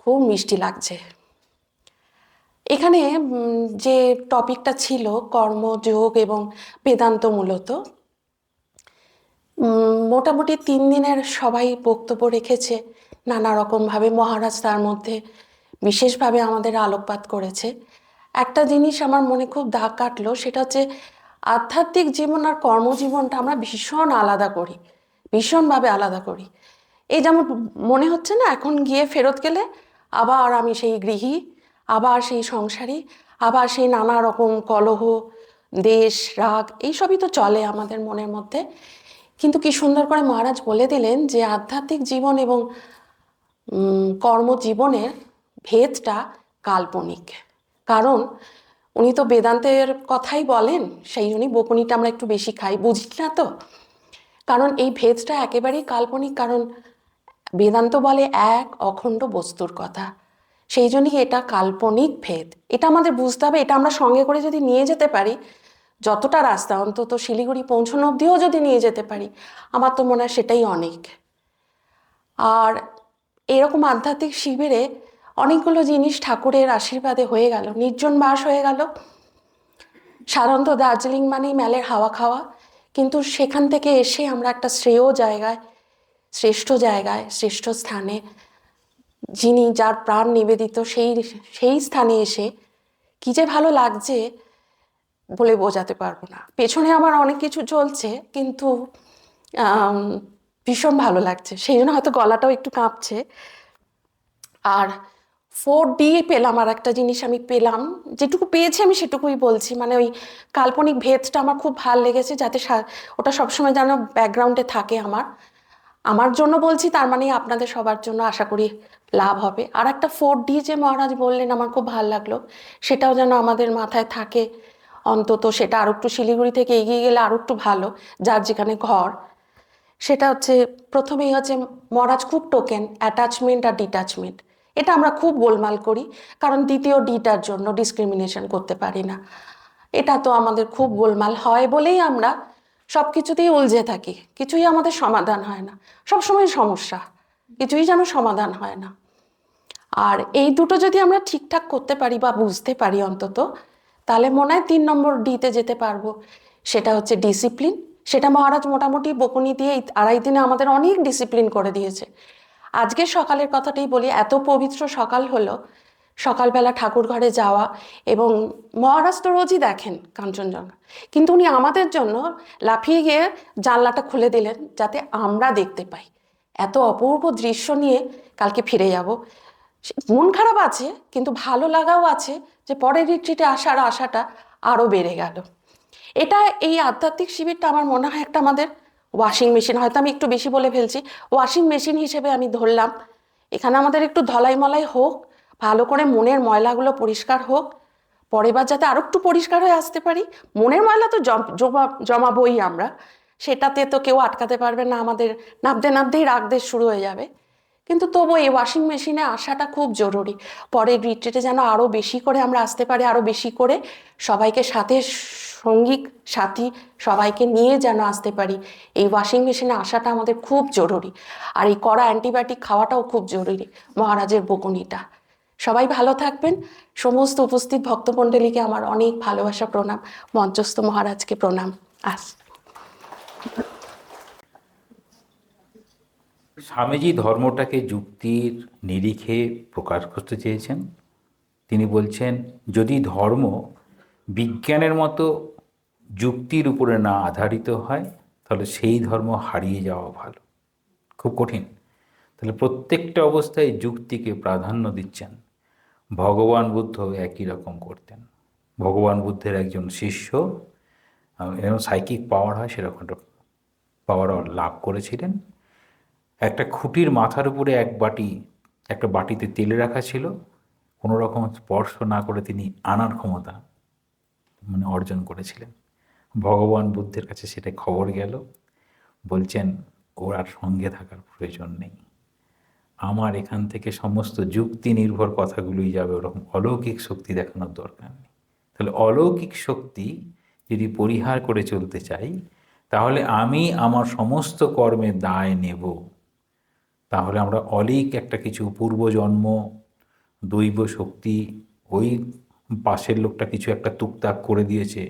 খুব মিষ্টি লাগছে। এখানে যে টপিকটা ছিল কর্মযোগ এবং বেদান্ত, মূলত মোটামুটি 3 দিনের সবাই বক্তব্য রেখেছে নানা রকমভাবে। মহারাজ তার মধ্যে বিশেষভাবে আমাদের আলোকপাত করেছে। একটা জিনিস আমার মনে খুব দাগ কাটলো, সেটা হচ্ছে আধ্যাত্মিক জীবন আর কর্মজীবনটা আমরা ভীষণ আলাদা করি, ভীষণভাবে আলাদা করি। এই যেমন মনে হচ্ছে না, এখন গিয়ে ফেরত গেলে আবার আমি সেই গৃহী, আবার সেই সংসারী, আবার সেই নানা রকম কলহ, দেশ, রাগ, এইসবই তো চলে আমাদের মনের মধ্যে। কিন্তু কি সুন্দর করে মহারাজ বলে দিলেন যে আধ্যাত্মিক জীবন এবং কর্মজীবনের ভেদটা কাল্পনিক। কারণ উনি তো বেদান্তের কথাই বলেন, সেই জন্যই বকুনিটা আমরা একটু বেশি খাই, বুঝি না তো। কারণ এই ভেদটা একেবারেই কাল্পনিক, কারণ বেদান্ত বলে এক অখণ্ড বস্তুর কথা। সেই জন্যই এটা কাল্পনিক ভেদ। এটা আমাদের বুঝতে হবে। এটা আমরা সঙ্গে করে যদি নিয়ে যেতে পারি, যতটা রাস্তা অন্তত শিলিগুড়ি পৌঁছানো অবধিও যদি নিয়ে যেতে পারি, আমার তো মনে হয় সেটাই অনেক। আর এরকম আধ্যাত্মিক শিবিরে অনেকগুলো জিনিস ঠাকুরের আশীর্বাদে হয়ে গেল। নির্জন বাস হয়ে গেল। সাধারণত দার্জিলিং মানেই মেলের হাওয়া খাওয়া, কিন্তু সেখান থেকে এসে আমরা একটা শ্রেয় জায়গায়, শ্রেষ্ঠ জায়গায়, শ্রেষ্ঠ স্থানে, যিনি যার প্রাণ নিবেদিত, সেই স্থানে এসে কি যে ভালো লাগছে বলে বোঝাতে পারবো না। পেছনে আমার অনেক কিছু চলছে, কিন্তু ভীষণ ভালো লাগছে, সেই জন্য হয়তো গলাটাও একটু কাঁপছে। আর 4D পেলাম, আর একটা জিনিস আমি পেলাম, যেটুকু পেয়েছি আমি সেটুকুই বলছি। মানে ওই কাল্পনিক ভেদটা আমার খুব ভালো লেগেছে, যাতে ওটা সবসময় যেন ব্যাকগ্রাউন্ডে থাকে আমার জন্য বলছি, তার মানে আপনাদের সবার জন্য আশা করি লাভ হবে। আর একটা 4D যে মহারাজ বললেন, আমার খুব ভালো লাগলো, সেটাও যেন আমাদের মাথায় থাকে অন্তত। সেটা আরও একটু শিলিগুড়ি থেকে এগিয়ে গেলে আরও একটু ভালো, যার যেখানে ঘর। সেটা হচ্ছে, প্রথমেই হচ্ছে মহারাজ খুব টোকেন অ্যাটাচমেন্ট আর ডিট্যাচমেন্ট, এটা আমরা খুব গোলমাল করি, কারণ দ্বিতীয় ডিটার জন্য ডিসক্রিমিনেশন করতে পারি না। এটা তো আমাদের খুব গোলমাল হয় বলেই আমরা সব কিছুতেই উলঝে থাকি, কিছুই আমাদের সমাধান হয় না, সবসময় সমস্যা, কিছুই যেন সমাধান হয় না। আর এই দুটো যদি আমরা ঠিকঠাক করতে পারি বা বুঝতে পারি অন্তত, তাহলে মনে হয় 3 নম্বর ডিতে যেতে পারবো। সেটা হচ্ছে ডিসিপ্লিন। সেটা মহারাজ মোটামুটি বকুনি দিয়ে 2.5 দিনে আমাদের অনেক ডিসিপ্লিন করে দিয়েছে। আজকে সকালের কথাটাই বলি, এত পবিত্র সকাল হলো, সকালবেলা ঠাকুর ঘরে যাওয়া, এবং মহারাজ তো রোজই দেখেন কাঞ্চনজঙ্ঘা, কিন্তু উনি আমাদের জন্য লাফিয়ে গিয়ে জানলাটা খুলে দিলেন যাতে আমরা দেখতে পাই। এত অপূর্ব দৃশ্য নিয়ে কালকে ফিরে যাব। মন খারাপ আছে, কিন্তু ভালো লাগাও আছে যে পরের রিট্রিটে আসার আশাটা আরও বেড়ে গেল। এটা, এই আধ্যাত্মিক শিবিরটা আমার মনে হয় একটা আমাদের ওয়াশিং মেশিন, হয়তো আমি একটু বেশি বলে ফেলছি, ওয়াশিং মেশিন হিসেবে আমি ধরলাম। এখানে আমাদের একটু ধলাই মলাই হোক, ভালো করে মনের ময়লাগুলো পরিষ্কার হোক, পরের বার যাতে আরও একটু পরিষ্কার হয়ে আসতে পারি। মনের ময়লা তো জমাবই আমরা, সেটাতে তো কেউ আটকাতে পারবে না, আমাদের নাবতে নাবতেই রাগদের শুরু হয়ে যাবে। কিন্তু তবু এই ওয়াশিং মেশিনে আসাটা খুব জরুরি। পরের রিট্রিটে যেন আরও বেশি করে আমরা আসতে পারি, আরও বেশি করে সবাইকে সাথে, সঙ্গী সাথী সবাইকে নিয়ে যেন আসতে পারি। এই ওয়াশিং মেশিনে আসাটা আমাদের খুব জরুরি। আর এই কড়া অ্যান্টিবায়োটিক খাওয়াটাও খুব জরুরি, মহারাজের বকুনিটা। সবাই ভালো থাকবেন। সমস্ত উপস্থিত ভক্তমণ্ডলীকে আমার অনেক ভালোবাসা, প্রণাম। মঞ্চস্থ মহারাজকে প্রণাম। স্বামীজি ধর্মটাকে যুক্তির নিরিখে প্রকাশ করতে চেয়েছেন। তিনি বলছেন, যদি ধর্ম বিজ্ঞানের মতো যুক্তির উপরে না আধারিত হয়, তাহলে সেই ধর্ম হারিয়ে যাওয়া ভালো। খুব কঠিন। তাহলে প্রত্যেকটা অবস্থায় যুক্তিকে প্রাধান্য দিচ্ছেন। ভগবান বুদ্ধ একই রকম করতেন। ভগবান বুদ্ধের একজন শিষ্য এরকম সাইকিক পাওয়ার হয় সেরকম একটা পাওয়ার লাভ করেছিলেন। একটা খুঁটির মাথার উপরে একটা বাটিতে তেলে রাখা ছিল, কোনো রকম স্পর্শ না করে তিনি আনার ক্ষমতা অর্জন করেছিলেন। ভগবান বুদ্ধের কাছে সেটা খবর গেল, বলছেন ওর আর সঙ্গে থাকার প্রয়োজন নেই, আমার এখান থেকে সমস্ত যুক্তি নির্ভর কথাগুলোই যাবে, ওরকম অলৌকিক শক্তি দেখানোর দরকার নেই। তাহলে অলৌকিক শক্তি যদি পরিহার করে চলতে চাই, তাহলে আমি আমার সমস্ত কর্মের দায় নেব। তাহলে আমরা অলীক একটা কিছু পূর্বজন্ম, দৈব শক্তি, ওই পাশের লোকটা কিছু একটা তুকতাক করে দিয়েছে,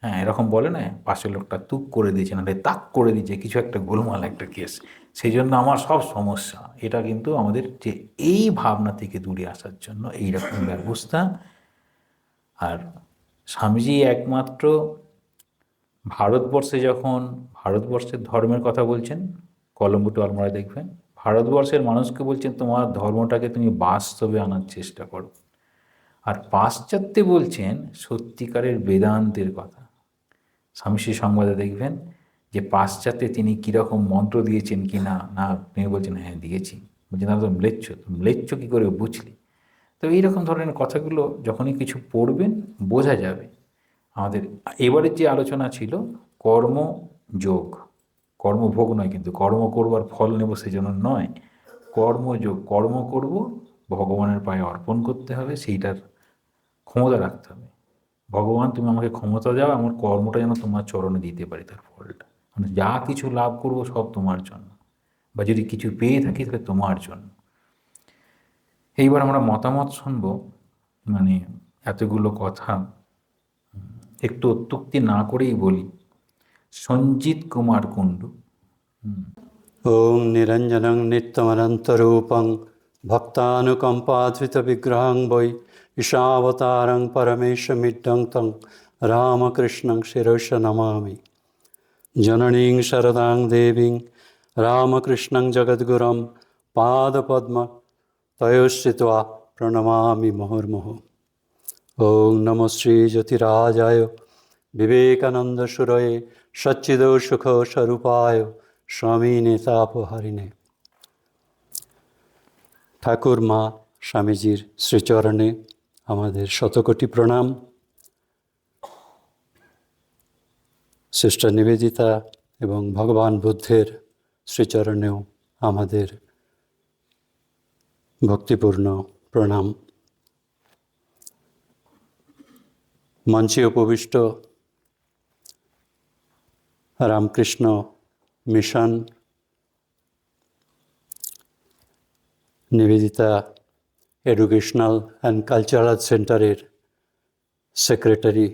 হ্যাঁ এরকম বলে না, পাশের লোকটা তুক করে দিয়েছে, নাহলে তাক করে দিয়েছে, কিছু একটা গোলমাল একটা কেস, সেই জন্য আমার সব সমস্যা। এটা কিন্তু আমাদের যে এই ভাবনা থেকে দূরে আসার জন্য এইরকম ব্যবস্থা। আর স্বামীজি একমাত্র ভারতবর্ষের ধর্মের কথা বলছেন, কলম্বো টু আলমোড়ায় দেখবেন, ভারতবর্ষের মানুষকে বলছেন তোমার ধর্মটাকে তুমি বাস্তবে আনার চেষ্টা করো। আর পাশ্চাত্যে বলছেন সত্যিকারের বেদান্তের কথা। স্বামী শ্রী সংবাদে দেখবেন যে পাশ্চাত্যে তিনি কীরকম মন্ত্র দিয়েছেন কি না, তিনি বলছেন হ্যাঁ দিয়েছি, বলছেন না তো ম্লেচ্ছ কী করে বুঝলি। তো এইরকম ধরনের কথাগুলো যখনই কিছু পড়বেন বোঝা যাবে। আমাদের এবারের যে আলোচনা ছিল কর্মযোগ, কর্মভোগ নয়, কিন্তু কর্ম করবার ফল নেব সেজন্য নয়, কর্মযোগ, কর্ম করব, ভগবানের পায়ে অর্পণ করতে হবে, সেইটার ক্ষমতা রাখতে হবে। ভগবান তুমি আমাকে ক্ষমতা দাও, আমার কর্মটা যেন তোমার চরণে দিতে পারি, তার ফলটা যা কিছু লাভ করব সব তোমার জন্য, বা যদি কিছু পেয়ে থাকি তাহলে তোমার জন্য। এইবার আমরা মতামত শুনব, এতগুলো কথা একটু অত্যুক্তি না করেই বলি। সঞ্জিত কুমার কুণ্ডু, ওং নিরঞ্জনং নিত্যমনন্তরূপং ভক্তানুকম্পাধৃতবিগ্রহং বৈ ঈশাবতারং পরমেশমিড্ডং তং রামকৃষ্ণং শিরোষ নমামি। জননীং শরদাং দেবীং রামকৃষ্ণং জগদ্গুরুম পাদপদ্ম তয়োশ্রিত্বা প্রণমামি মুহুর্মুহুঃ। ওং নমো শ্রী জ্যোতিরাজায় বিবেকানন্দ সুরয়ে সচ্চিদ সুখ স্বরূপায় স্বামী নেতাপহারিণে। ঠাকুর মা স্বামীজির শ্রীচরণে আমাদের শতকোটি প্রণাম। সিস্টার নিবেদিতা এবং ভগবান বুদ্ধের শ্রীচরণেও আমাদের ভক্তিপূর্ণ প্রণাম। মঞ্চে উপবিষ্ট Ramakrishna mission Nivedita educational and cultural সেন্টারের সেক্রেটারি,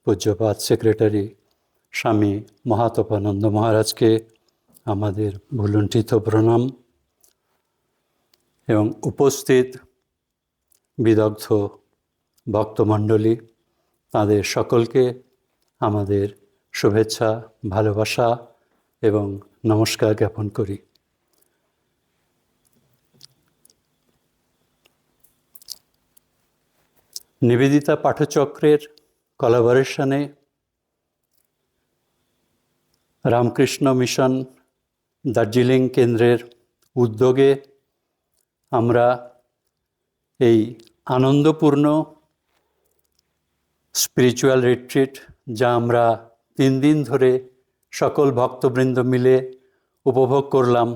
পূজ্যপাদ সেক্রেটারি স্বামী মহাতপানন্দ মহারাজকে আমাদের ভুলুণ্ঠিত প্রণাম, এবং উপস্থিত বিদগ্ধ ভক্তমণ্ডলী, তাদের সকলকে আমাদের শুভেচ্ছা, ভালোবাসা এবং নমস্কার জ্ঞাপন করি। নিবেদিতা পাঠচক্রের কোলাবোরেশনে রামকৃষ্ণ মিশন দার্জিলিং কেন্দ্রের উদ্যোগে আমরা এই আনন্দপূর্ণ স্পিরিচুয়াল রিট্রিট, যা আমরা 3 দিন ধরে সকল ভক্তবৃন্দ মিলে উপভোগ করলাম,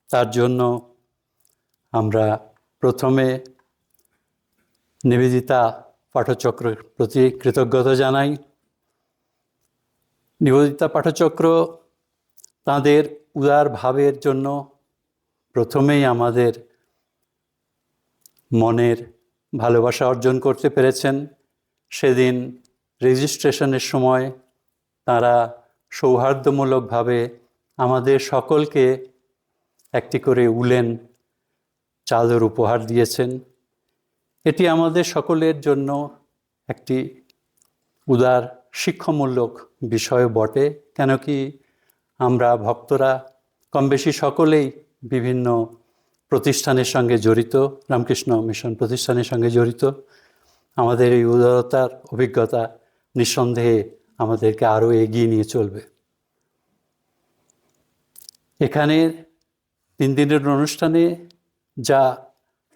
তার জন্য আমরা প্রথমে নিবেদিতা পাঠচক্রের প্রতি কৃতজ্ঞতা জানাই। নিবেদিতা পাঠচক্র তাঁদের উদার ভাবের জন্য প্রথমেই আমাদের মনের ভালোবাসা অর্জন করতে পেরেছেন। সেদিন রেজিস্ট্রেশনের সময় তারা সৌহার্দ্যমূলকভাবে আমাদের সকলকে একটি করে উলেন চাদর উপহার দিয়েছেন। এটি আমাদের সকলের জন্য একটি উদার শিক্ষামূলক বিষয় বটে, কেন কি আমরা ভক্তরা কম বেশি সকলেই বিভিন্ন প্রতিষ্ঠানের সঙ্গে জড়িত, রামকৃষ্ণ মিশন প্রতিষ্ঠানের সঙ্গে জড়িত। আমাদের এই উদারতার অভিজ্ঞতা নিঃসন্দেহে আমাদেরকে আরও এগিয়ে নিয়ে চলবে। এখানে 3 দিনের অনুষ্ঠানে যা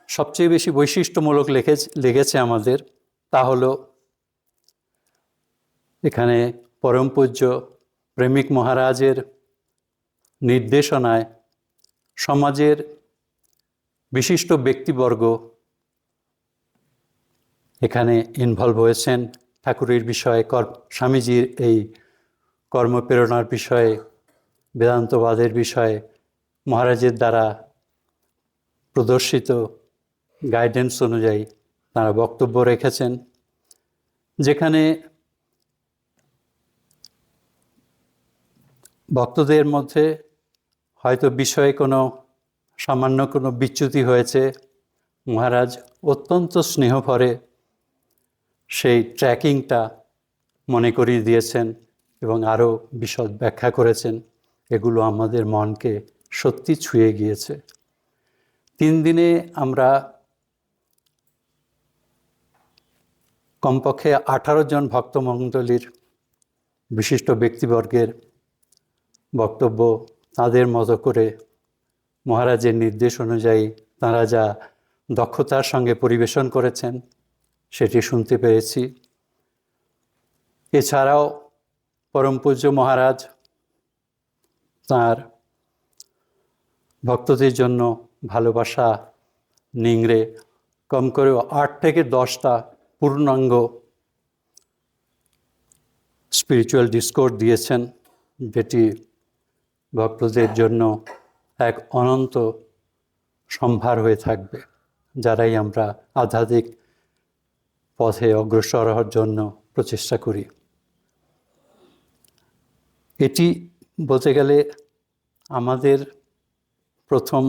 সবচেয়ে বেশি বৈশিষ্ট্যমূলক লেগেছে আমাদের, তা হলো এখানে পরম পূজ্য প্রেমিক মহারাজের নির্দেশনায় সমাজের বিশিষ্ট ব্যক্তিবর্গ এখানে ইনভলভ হয়েছেন ঠাকুরের বিষয়ে, স্বামীজির এই কর্মপ্রেরণার বিষয়ে, বেদান্তবাদের বিষয়ে মহারাজের দ্বারা প্রদর্শিত গাইডেন্স অনুযায়ী তারা বক্তব্য রেখেছেন, যেখানে ভক্তদের মধ্যে হয়তো বিষয়ে সামান্য কোনো বিচ্যুতি হয়েছে, মহারাজ অত্যন্ত স্নেহভরে সেই ট্র্যাকিংটা মনে করিয়ে দিয়েছেন এবং আরও বিশদ ব্যাখ্যা করেছেন। এগুলো আমাদের মনকে সত্যি ছুঁয়ে গিয়েছে। 3 দিনে আমরা কমপক্ষে 18 জন ভক্তমণ্ডলীর বিশিষ্ট ব্যক্তিবর্গের বক্তব্য তাদের মতো করে মহারাজের নির্দেশ অনুযায়ী তাঁরা যা দক্ষতার সঙ্গে পরিবেশন করেছেন সেটি শুনতে পেরেছি। এছাড়াও পরম পূজ্য মহারাজ তাঁর ভক্তদের জন্য ভালোবাসা নিংড়ে কম করে 8 থেকে 10টা পূর্ণাঙ্গ স্পিরিচুয়াল ডিসকোর্স দিয়েছেন, যেটি ভক্তদের জন্য এক অনন্ত সম্ভার হয়ে থাকবে, যারাই আমরা আধ্যাত্মিক পথে অগ্রসর হওয়ার জন্য প্রচেষ্টা করি। এটি বলতে গেলে আমাদের প্রথম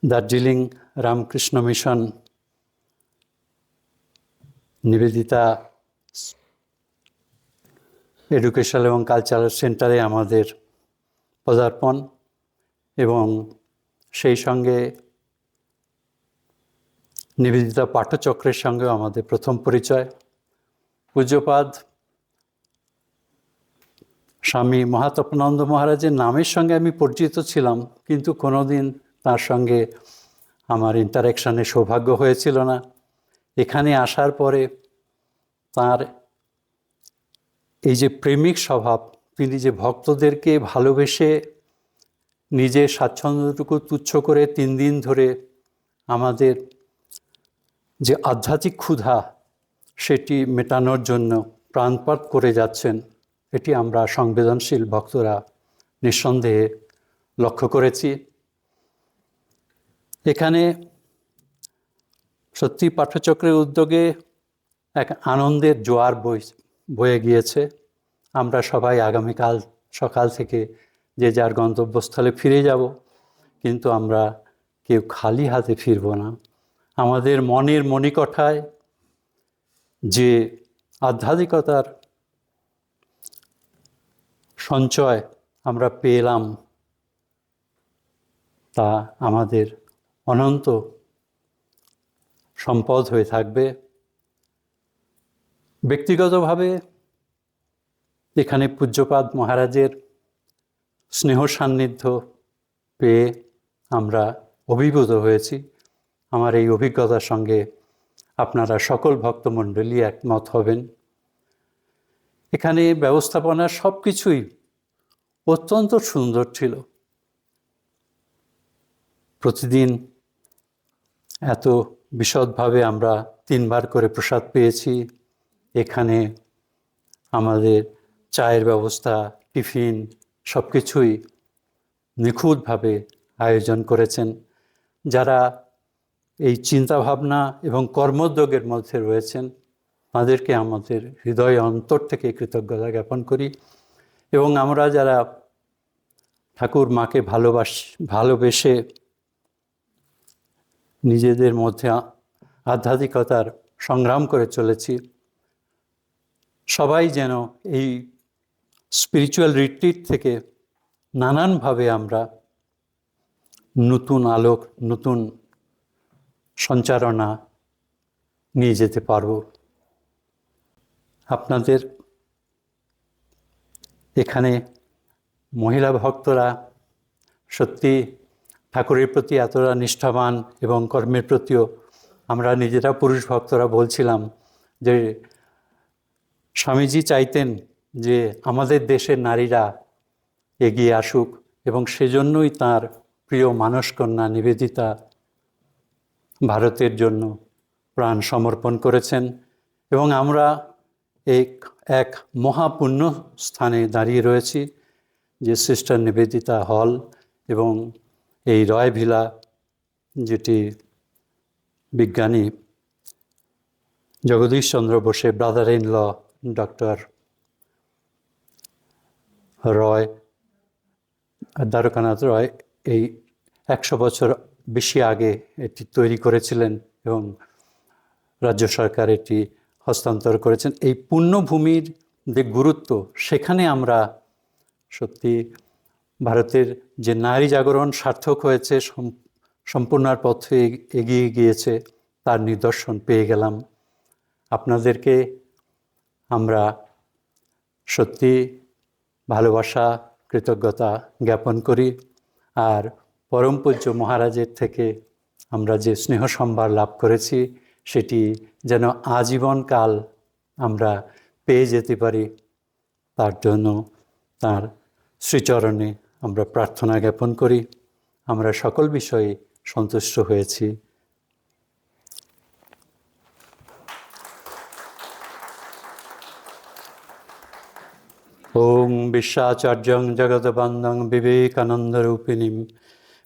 দার্জিলিং রামকৃষ্ণ মিশন নিবেদিতা এডুকেশনাল এবং কালচারাল সেন্টারে আমাদের পদার্পণ, এবং সেই সঙ্গে নিবেদিতা পাঠচক্রের সঙ্গেও আমাদের প্রথম পরিচয়। পূজ্যপাদ স্বামী মহাতপানন্দ মহারাজের নামের সঙ্গে আমি পরিচিত ছিলাম, কিন্তু কোনোদিন তার সঙ্গে আমার ইন্টারেকশনের সৌভাগ্য হয়েছিল না। এখানে আসার পরে তার এই যে প্রেমিক স্বভাব, তিনি যে ভক্তদেরকে ভালোবেসে নিজের স্বাচ্ছন্দ্যটুকু তুচ্ছ করে 3 দিন ধরে আমাদের যে আধ্যাত্মিক ক্ষুধা সেটি মেটানোর জন্য প্রাণপাত করে যাচ্ছেন, এটি আমরা সংবেদনশীল ভক্তরা নিঃসন্দেহে লক্ষ্য করেছি। এখানে সত্যি পাঠচক্রের উদ্যোগে এক আনন্দের জোয়ার বয়ে গিয়েছে। আমরা সবাই আগামীকাল সকাল থেকে যে যার গন্তব্যস্থলে ফিরে যাব, কিন্তু আমরা কেউ খালি হাতে ফিরব না। আমাদের মনের মণিকঠায় যে আধ্যাত্মিকতার সঞ্চয় আমরা পেলাম, তা আমাদের অনন্ত সম্পদ হয়ে থাকবে। ব্যক্তিগতভাবে এখানে পূজ্যপাদ মহারাজের স্নেহ সান্নিধ্য পেয়ে আমরা অভিভূত হয়েছি। আমার এই অভিজ্ঞতার সঙ্গে আপনারা সকল ভক্তমণ্ডলী একমত হবেন। এখানে ব্যবস্থাপনার সব কিছুই অত্যন্ত সুন্দর ছিল। প্রতিদিন এত বিশদভাবে আমরা 3 বার করে প্রসাদ পেয়েছি। এখানে আমাদের চায়ের ব্যবস্থা, টিফিন সব কিছুই নিখুঁতভাবে আয়োজন করেছেন। যারা এই চিন্তাভাবনা এবং কর্মোদ্যোগের মধ্যে রয়েছেন তাদেরকে আমাদের হৃদয় অন্তর থেকে কৃতজ্ঞতা জ্ঞাপন করি, এবং আমরা যারা ঠাকুর মাকে ভালোবেসে নিজেদের মধ্যে আধ্যাত্মিকতার সংগ্রাম করে চলেছি, সবাই যেন এই স্পিরিচুয়াল রিট্রিট থেকে নানানভাবে আমরা নতুন আলোক, নতুন সঞ্চারণা নিয়ে যেতে পারব। আপনাদের এখানে মহিলা ভক্তরা সত্যি ঠাকুরের প্রতি এতটা নিষ্ঠাবান এবং কর্মের প্রতিও আমরা নিজেরা পুরুষ ভক্তরা বলছিলাম যে স্বামীজি চাইতেন যে আমাদের দেশের নারীরা এগিয়ে আসুক, এবং সেজন্যই তার প্রিয় মানসকন্যা নিবেদিতা ভারতের জন্য প্রাণ সমর্পণ করেছেন। এবং আমরা এক মহাপুণ্য স্থানে দাঁড়িয়ে রয়েছি, যে সিস্টার নিবেদিতা হল এবং এই রয় ভিলা, যেটি বিজ্ঞানী জগদীশ চন্দ্র বোসের ব্রাদার ইন ল ডক্টর রয়, দ্বারকানাথ রয়, এই 100 বছর বেশি আগে এটি তৈরি করেছিলেন এবং রাজ্য সরকার এটি হস্তান্তর করেছেন। এই পুণ্যভূমির যে গুরুত্ব, সেখানে আমরা সত্যি ভারতের যে নারী জাগরণ সার্থক হয়েছে, সম্পূর্ণার পথে এগিয়ে গিয়েছে, তার নিদর্শন পেয়ে গেলাম। আপনাদেরকে আমরা সত্যি ভালোবাসা, কৃতজ্ঞতা জ্ঞাপন করি। আর পরম পূজ্য মহারাজের থেকে আমরা যে স্নেহ সম্ভার লাভ করেছি, সেটি যেন আজীবনকাল আমরা পেয়ে যেতে পারি, তার জন্য তার শ্রীচরণে আমরা প্রার্থনা জ্ঞাপন করি। আমরা সকল বিষয়ে সন্তুষ্ট হয়েছি। ওম বিশ্বাচার্যং জগদ্বন্দং বিবেকানন্দরূপিণীম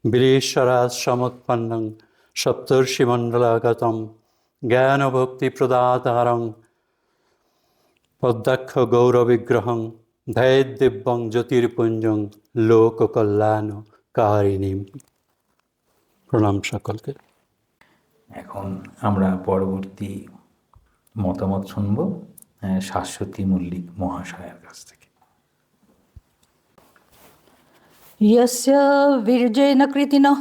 বীরেশ্বরাজ সমুৎপন্নং সপ্তর্ষিমণ্ডলাগতম জ্ঞানভক্তিপ্রদাতারং পদ্মাক্ষ গৌরবিগ্রহং ধ্যায়দিব্যং জ্যোতির্পুঞ্জং লোককল্যাণকারিণীম। প্রণাম সকলকে। এখন আমরা পরবর্তী মতামত শুনব শাশ্বতী মল্লিক মহাশয়ের কাছ থেকে। यस्य विरजेन कृतिनः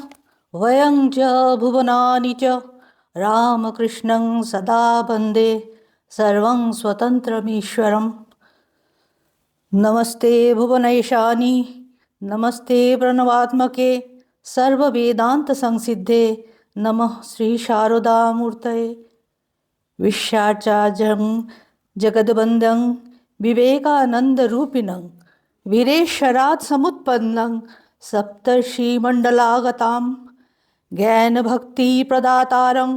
वयं च भुवनानि च रामकृष्णं सदा वन्दे सर्वं स्वतन्त्रमीश्वरम्। नमस्ते भुवनैशानि नमस्ते प्रणवात्मके सर्ववेदान्तसंसिद्धे नमः श्रीशारदामूर्तये। विश्वाचार्यं जगद्वन्द्यं विवेकानन्दरूपिणं वीरेश्वरात् समुत्पन्नं सप्तर्षिमण्डलागतां ज्ञानभक्तिप्रदातारं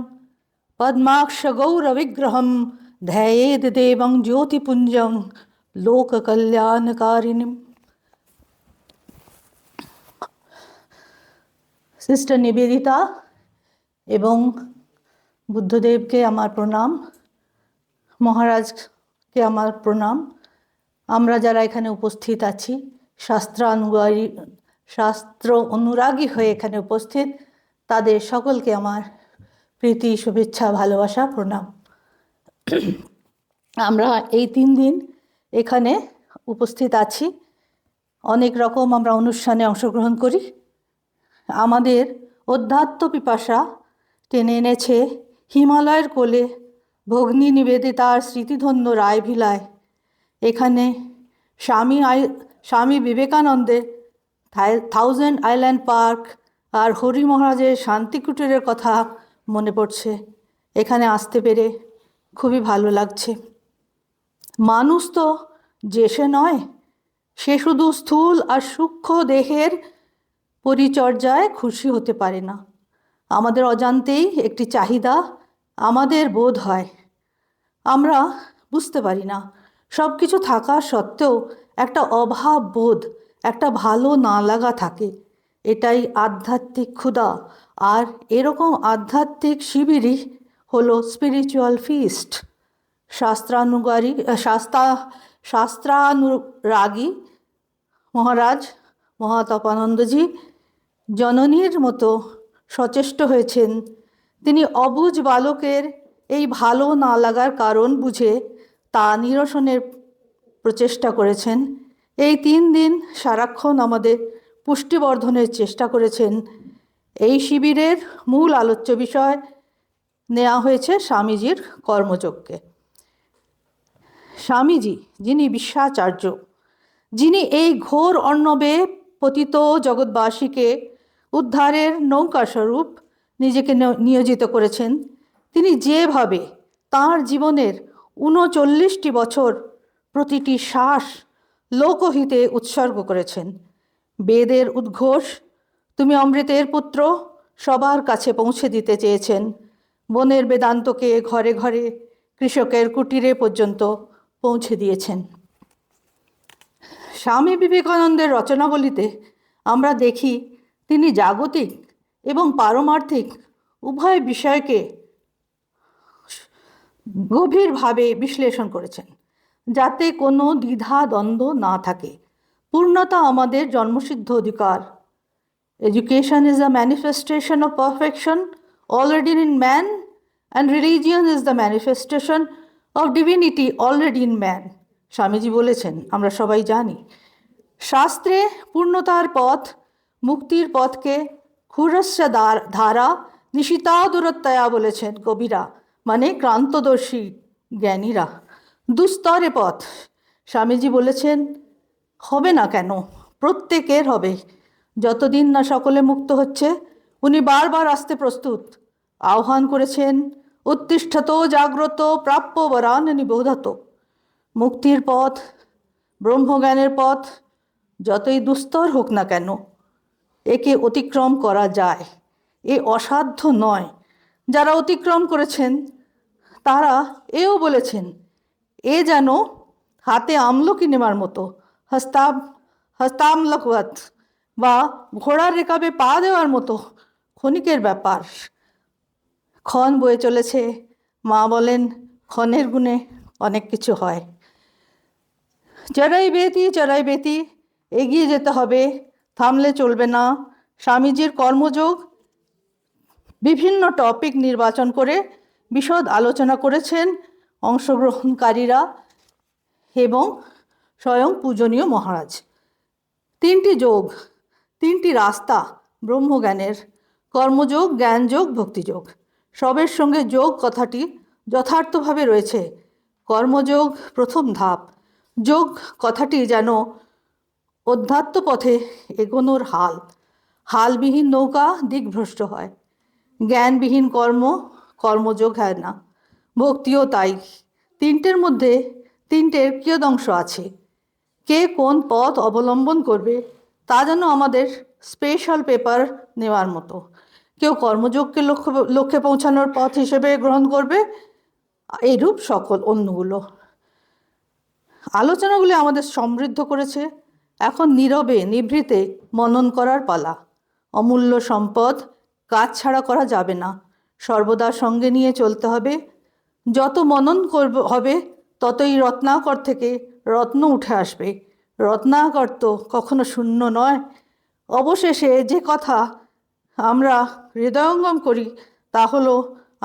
पद्माक्षगौरविग्रहं ध्यायेद् देवं ज्योतिपुञ्जं लोककल्याणकारिणीम्। সিস্টার নিবেদিতা এবং বুদ্ধদেবকে আমার প্রণাম, মহারাজকে আমার প্রণাম। আমরা যারা এখানে উপস্থিত আছি, শাস্ত্র অনুরাগী হয়ে এখানে উপস্থিত, তাদের সকলকে আমার প্রীতি, শুভেচ্ছা, ভালোবাসা, প্রণাম। আমরা এই 3 দিন এখানে উপস্থিত আছি, অনেক রকম আমরা অনুষ্ঠানে অংশগ্রহণ করি। আমাদের অধ্যাত্ম পিপাসা টেনে এনেছে হিমালয়ের কোলে ভগ্নী নিবেদিতার স্মৃতিধন্য রায়ভিলায়। এখানে স্বামী বিবেকানন্দের 1000 আইল্যান্ড পার্ক আর হরি মহারাজের শান্তিকুটিরের কথা মনে পড়ছে। এখানে আসতে পেরে খুবই ভালো লাগছে। মানুষ তো যে সে নয়, সে শুধু স্থূল আর সূক্ষ্ম দেহের পরিচর্যায় খুশি হতে পারে না। আমাদের অজান্তেই একটি চাহিদা আমাদের বোধ হয়, আমরা বুঝতে পারি না। সব কিছু থাকা সত্ত্বেও একটা অভাব বোধ, একটা ভালো না লাগা থাকে। এটাই আধ্যাত্মিক ক্ষুধা। আর এরকম আধ্যাত্মিক শিবিরই হলো স্পিরিচুয়াল ফিস্ট। শাস্ত্রানুরাগী মহারাজ মহাতপানন্দজি জননীর মতো সচেষ্ট হয়েছেন। তিনি অবুঝ বালকের এই ভালো না লাগার কারণ বুঝে তা নিরসনের প্রচেষ্টা করেছেন। এই 3 দিন সারাক্ষণ আমাদের পুষ্টিবর্ধনের চেষ্টা করেছেন এই শিবিরের মূল আলোচ্য বিষয় নেওয়া হয়েছে স্বামীজির কর্মযজ্ঞে। স্বামীজি, যিনি বিশ্বাচার্য, যিনি এই ঘোর অর্ণবে পতিত জগৎবাসীকে উদ্ধারের নৌকাস্বরূপ নিজেকে নিয়োজিত করেছেন, তিনি যেভাবে তাঁর জীবনের ৩৯টি বছর প্রতিটি শ্বাস লোকহিতে উৎসর্গ করেছেন। বেদের উদ্ঘোষ তুমি অমৃতের পুত্র সবার কাছে পৌঁছে দিতে চেয়েছেন। বনের বেদান্তকে ঘরে ঘরে, কৃষকের কুটিরে পর্যন্ত পৌঁছে দিয়েছেন। স্বামী বিবেকানন্দের রচনাবলিতে আমরা দেখি তিনি জাগতিক এবং পারমার্থিক উভয় বিষয়কে গভীরভাবে বিশ্লেষণ করেছেন, যাতে কোনো দ্বিধা দ্বন্দ্ব না থাকে। পূর্ণতা আমাদের জন্মসিদ্ধ অধিকার। Education is a manifestation of perfection already in man, and religion is the manifestation of divinity already in man. Swamiji বলেছেন, আমরা সবাই জানি। শাস্ত্রে পূর্ণতার পথ, মুক্তির পথকে ক্ষুরস্য ধারা নিশিতা দূরত্বয়া বলেছেন কবিরা, মানে ক্রান্তদর্শী জ্ঞানীরা। দুস্তরে পথ, স্বামীজি বলেছেন, হবে না কেন, প্রত্যেকের হবে। যতদিন না সকলে মুক্ত হচ্ছে, উনি বারবার আসতে প্রস্তুত। আহ্বান করেছেন, উত্তিষ্ঠত জাগ্রত প্রাপ্য বরান নিবোধত। মুক্তির পথ, ব্রহ্মজ্ঞানের পথ যতই দুস্তর হোক না কেন, একে অতিক্রম করা যায়। এ অসাধ্য নয়। যারা অতিক্রম করেছেন তারা এও বলেছেন, এ যেন হাতে আমলকি নেওয়ার মতো, হস্তামলকবৎ, বা ঘোড়ার রেকাবে পা দেওয়ার মতো ক্ষণিকের ব্যাপার। ক্ষণ বয়ে চলেছে, মা বলেন ক্ষণের গুণে অনেক কিছু হয়। চড়াই বেতি এগিয়ে যেতে হবে, থামলে চলবে না। স্বামীজির কর্মযোগ বিভিন্ন টপিক নির্বাচন করে বিশদ আলোচনা করেছেন অংশগ্রহণকারীরা এবং স্বয়ং পূজনীয় মহারাজ। 3টি যোগ, 3টি রাস্তা ব্রহ্মজ্ঞানের, কর্মযোগ, জ্ঞানযোগ, ভক্তিযোগ। সবের সঙ্গে যোগ কথাটি যথার্থভাবে রয়েছে। কর্মযোগ প্রথম ধাপ। যোগ কথাটি যেন অধ্যাত্ম পথে এগোনোর হাল। হালবিহীন নৌকা দিকভ্রষ্ট হয়। জ্ঞানবিহীন কর্মযোগ হয় না। ভক্তিও তাই। 3টের মধ্যে 3টের কিয়দংশ আছে। কে কোন পথ অবলম্বন করবে তা যেন আমাদের স্পেশাল পেপার নেওয়ার মতো। কেউ কর্মযোগকে লক্ষ্যে পৌঁছানোর পথ হিসেবে গ্রহণ করবে, এইরূপ সকল অন্যগুলো। আলোচনাগুলি আমাদের সমৃদ্ধ করেছে। এখন নীরবে নিভৃতে মনন করার পালা। অমূল্য সম্পদ কাজ ছাড়া করা যাবে না, সর্বদা সঙ্গে নিয়ে চলতে হবে। যত মনন হবে ততই রত্নাকর থেকে রত্ন উঠে আসবে। রত্নাকর তো কখনো শূন্য নয়। অবশেষে যে কথা আমরা হৃদয়ঙ্গম করি তা হলো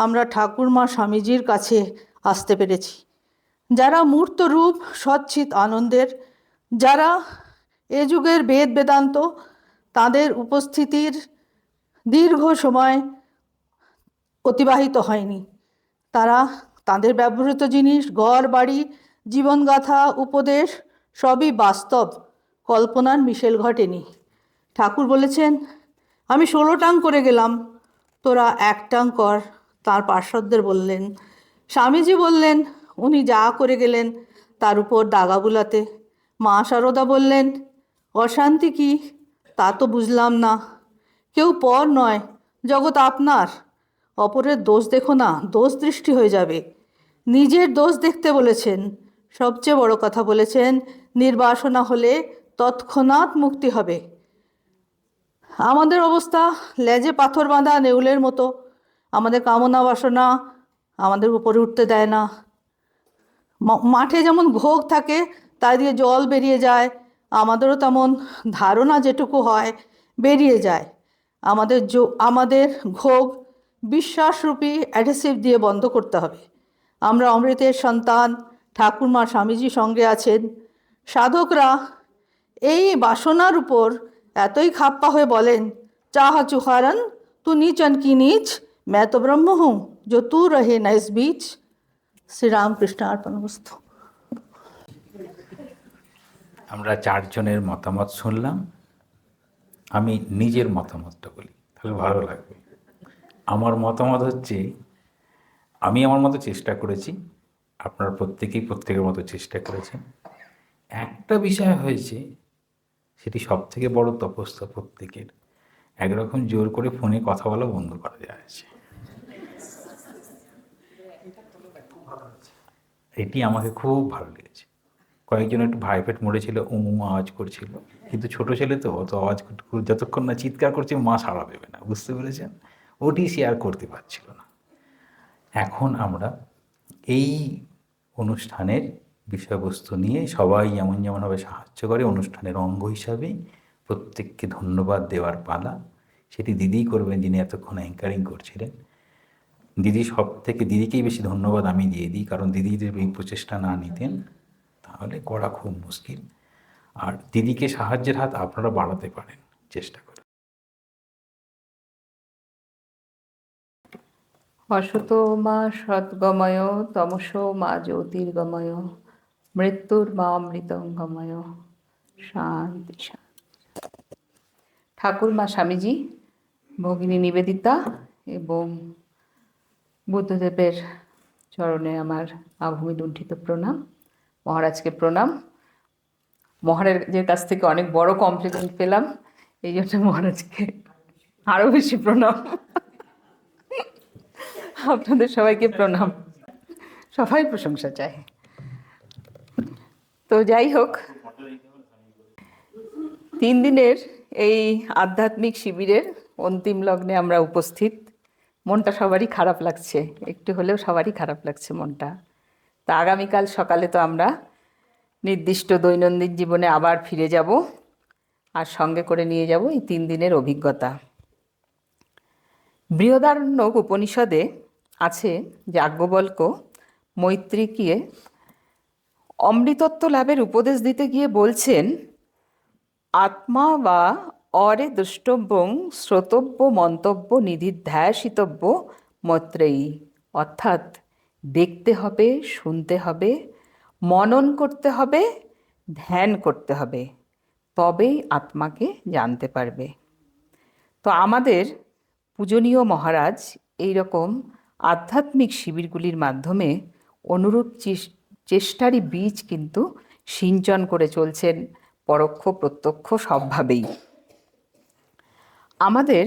আমরা ঠাকুরমা স্বামীজির কাছে আসতে পেরেছি, যারা মূর্ত রূপ সচ্চিত আনন্দের, যারা এ যুগের বেদ বেদান্ত, তাদের উপস্থিতির দীর্ঘ সময় অতিবাহিত হয়নি। তারা তাদের ব্যবহৃত জিনিস, ঘর বাড়ি, জীবনগাথা, উপদেশ সবই বাস্তব, কল্পনার মিশেল ঘটেনি। ঠাকুর বলেছেন, আমি 16 টাং করে গেলাম, তোরা 1 টাং কর। তাঁর পার্শ্বদের বললেন। স্বামীজি বললেন, উনি যা করে গেলেন তার উপর দাগা বুলাতে। মা সারদা বললেন, অশান্তি কি তা তো বুঝলাম না। কেউ পর নয়, জগৎ আপনার। অপরের দোষ দেখো না, দোষ দৃষ্টি হয়ে যাবে। নিজের দোষ দেখতে বলেছেন। সবচেয়ে বড় কথা বলেছেন, নির্বাসনা হলে তৎক্ষণাৎ মুক্তি হবে। আমাদের অবস্থা লেজে পাথর বাঁধা নেউলের মতো। আমাদের কামনা বাসনা আমাদের উপরে উঠতে দেয় না। মাঠে যেমন ঘোগ থাকে তা দিয়ে জল বেরিয়ে যায়, আমাদেরও তেমন ধারণা যেটুকু হয় বেরিয়ে যায়। আমাদের ঘোগ বিশ্বাসরূপী অ্যাডহেসিভ দিয়ে বন্ধ করতে হবে। আমরা অমৃতের সন্তান, ঠাকুরমা স্বামীজি সঙ্গে আছেন। সাধকরা এই বাসনার উপর এতই খাপ্পা হয়ে বলেন, চাহা চুহারন तू नीच की नीच, मैं तो ब्रह्म हूँ जो तू रहे न इस बीच। श्री राम कृष्ण अर्पणमस्तु। আমরা চারজনের মতামত শুনলাম। আমি নিজের মতামতটা বলি, তাহলে ভালো লাগবে। আমার মতামত হচ্ছে, আমি আমার মতো চেষ্টা করেছি, আপনারা প্রত্যেকেই প্রত্যেকের মতো চেষ্টা করেছেন। একটা বিষয় হয়েছে, সেটি সব থেকে বড় তপস্যা প্রত্যেকের। একরকম জোর করে ফোনে কথা বলা বন্ধ করা যাচ্ছে। এটি আমাকে খুব ভালো লেগেছে। কয়েকজন একটু ভাইফেট মরেছিল, আওয়াজ করছিল, কিন্তু ছোট ছেলে তো অত আওয়াজ যতক্ষণ না চিৎকার করছে মা সাড়া দেবে না, বুঝতে পেরেছেন? ওটি শেয়ার করতে পারছিল না। এখন আমরা এই অনুষ্ঠানের বিষয়বস্তু নিয়ে সবাই যেমন যেমনভাবে সাহায্য করে, অনুষ্ঠানের অঙ্গ হিসাবে প্রত্যেককে ধন্যবাদ দেওয়ার পালা। সেটি দিদিই করবেন, যিনি এতক্ষণ অ্যাঙ্কারিং করছিলেন। দিদিকেই বেশি ধন্যবাদ আমি দিয়ে দিই, কারণ দিদি যদি এই প্রচেষ্টা না নিতেন তাহলে করা খুব মুশকিল। আর দিদিকে সাহায্যের হাত আপনারা বাড়াতে পারেন, চেষ্টা করে। অসতো মা সদ্গময়, তমসো মা জ্যোতির্গময়, মৃত্যুর মা অমৃতঙ্গময়। শান্তি শান্তি। ঠাকুর মা স্বামীজি, ভগিনী নিবেদিতা এবং বুদ্ধদেবের চরণে আমার আভূমি লুণ্ঠিত প্রণাম। মহারাজকে প্রণাম। মহারাজের কাছ থেকে অনেক বড় কমপ্লিমেন্ট পেলাম, এই জন্য মহারাজকে আরও বেশি প্রণাম। আপনাদের সবাইকে প্রণাম। সবাই প্রশংসা চাই। তো যাই হোক, 3 দিনের এই আধ্যাত্মিক শিবিরের অন্তিম লগ্নে আমরা উপস্থিত। মনটা সবারই খারাপ লাগছে, একটু হলেও সবারই খারাপ লাগছে মনটা। তা আগামীকাল সকালে তো আমরা নির্দিষ্ট দৈনন্দিন জীবনে আবার ফিরে যাব, আর সঙ্গে করে নিয়ে যাব এই 3 দিনের অভিজ্ঞতা। বৃহদারণ্যক উপনিষদে আছে, যাজ্ঞবল্ক্য মৈত্রীকে অমৃতত্ব লাভের উপদেশ দিতে গিয়ে বলছেন, আত্মা বা অরে দ্রষ্টব্যং শ্রোতব্য মন্তব্য নিধিধ্যাসিতব্য মৈত্রেয়ী। অর্থাৎ দেখতে হবে, শুনতে হবে, মনন করতে হবে, ধ্যান করতে হবে, তবেই আত্মাকে জানতে পারবে। তো আমাদের পূজনীয় মহারাজ এই রকম আধ্যাত্মিক শিবিরগুলির মাধ্যমে অনুরূপ চেষ্টারই বীজ কিন্তু সিঞ্চন করে চলছেন, পরোক্ষ প্রত্যক্ষ সবভাবেই। আমাদের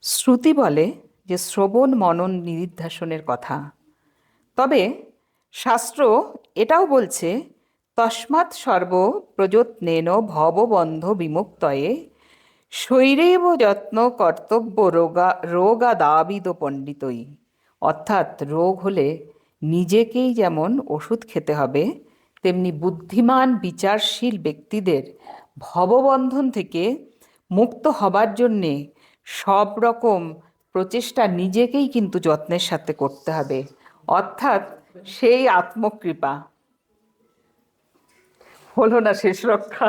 শ্রুতি বলে যে শ্রবণ মনন নিদিধ্যাসনের কথা, তবে শাস্ত্র এটাও বলছে, তস্মাৎ সর্ব প্রযত্নেন ভববন্ধ বিমুক্তয়ে শৈরেব যত্ন কর্তব্য রোগাদাবিদ পণ্ডিতই। অর্থাৎ রোগ হলে নিজেকেই যেমন ওষুধ খেতে হবে, তেমনি বুদ্ধিমান বিচারশীল ব্যক্তিদের ভববন্ধন থেকে মুক্ত হবার জন্যে সব রকম প্রচেষ্টা নিজেকেই কিন্তু যত্নের সাথে করতে হবে। অর্থাৎ সেই আত্মকৃপা। হলো না শেষ রক্ষা।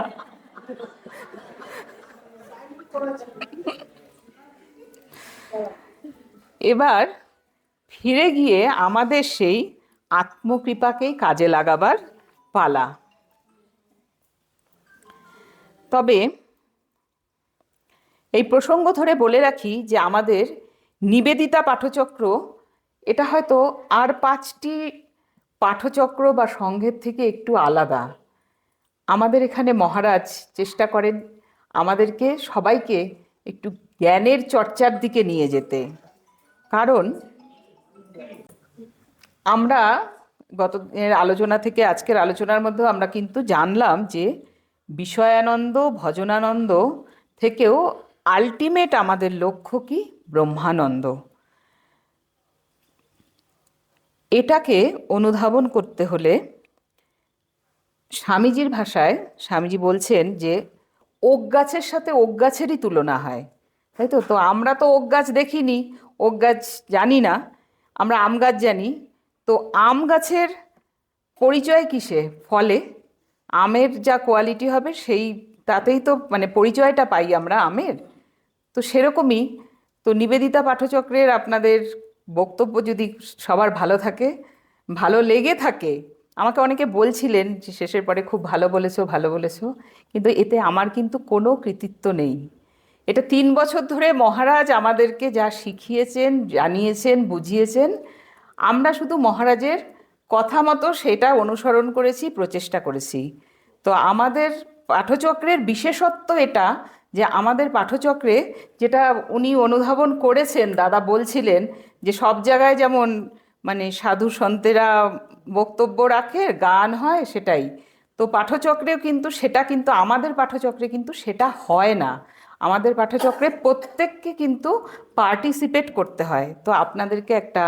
এবার ফিরে গিয়ে আমাদের সেই আত্মকৃপাকেই কাজে লাগাবার পালা। তবে এই প্রসঙ্গ ধরে বলে রাখি যে আমাদের নিবেদিতা পাঠচক্র, এটা হয়তো আর 5টি পাঠচক্র বা সংঘের থেকে একটু আলাদা। আমাদের এখানে মহারাজ চেষ্টা করেন আমাদেরকে সবাইকে একটু জ্ঞানের চর্চার দিকে নিয়ে যেতে। কারণ আমরা গত দিনের আলোচনা থেকে আজকের আলোচনার মধ্যে আমরা কিন্তু জানলাম যে বিষয়ানন্দ ভজনানন্দ থেকেও আলটিমেট আমাদের লক্ষ্য কি? ব্রহ্মানন্দ। এটাকে অনুধাবন করতে হলে স্বামীজির ভাষায় স্বামীজি বলছেন যে ওক গাছের সাথে ওক গাছেরই তুলনা হয়, তাই তো? তো আমরা তো ওক গাছ দেখিনি, ওক গাছ জানি না, আমরা আম গাছ জানি। তো আম গাছের পরিচয় কিসে? ফলে। আমের যা কোয়ালিটি হবে সেই তাতেই তো মানে পরিচয়টা পাই আমরা আমের। তো সেরকমই, তো নিবেদিতা পাঠচক্রের আপনাদের বক্তব্য যদি সবার ভালো থাকে, ভালো লেগে থাকে, আমাকে অনেকে বলছিলেন যে শেষের পরে খুব ভালো বলেছো, ভালো বলেছো, কিন্তু এতে আমার কিন্তু কোনো কৃতিত্ব নেই। এটা 3 বছর ধরে মহারাজ আমাদেরকে যা শিখিয়েছেন, জানিয়েছেন, বুঝিয়েছেন, আমরা শুধু মহারাজের কথা মতো সেটা অনুসরণ করেছি, প্রচেষ্টা করেছি। তো আমাদের পাঠচক্রের বিশেষত্ব এটা যে আমাদের পাঠচক্রে যেটা উনি অনুধাবন করেছেন, দাদা বলছিলেন যে সব জায়গায় যেমন মানে সাধু সন্তেরা বক্তব্য রাখে, গান হয়, সেটাই তো পাঠচক্রেও কিন্তু সেটা, কিন্তু আমাদের পাঠচক্রে কিন্তু সেটা হয় না। আমাদের পাঠচক্রে প্রত্যেককে কিন্তু পার্টিসিপেট করতে হয়। তো আপনাদেরকে একটা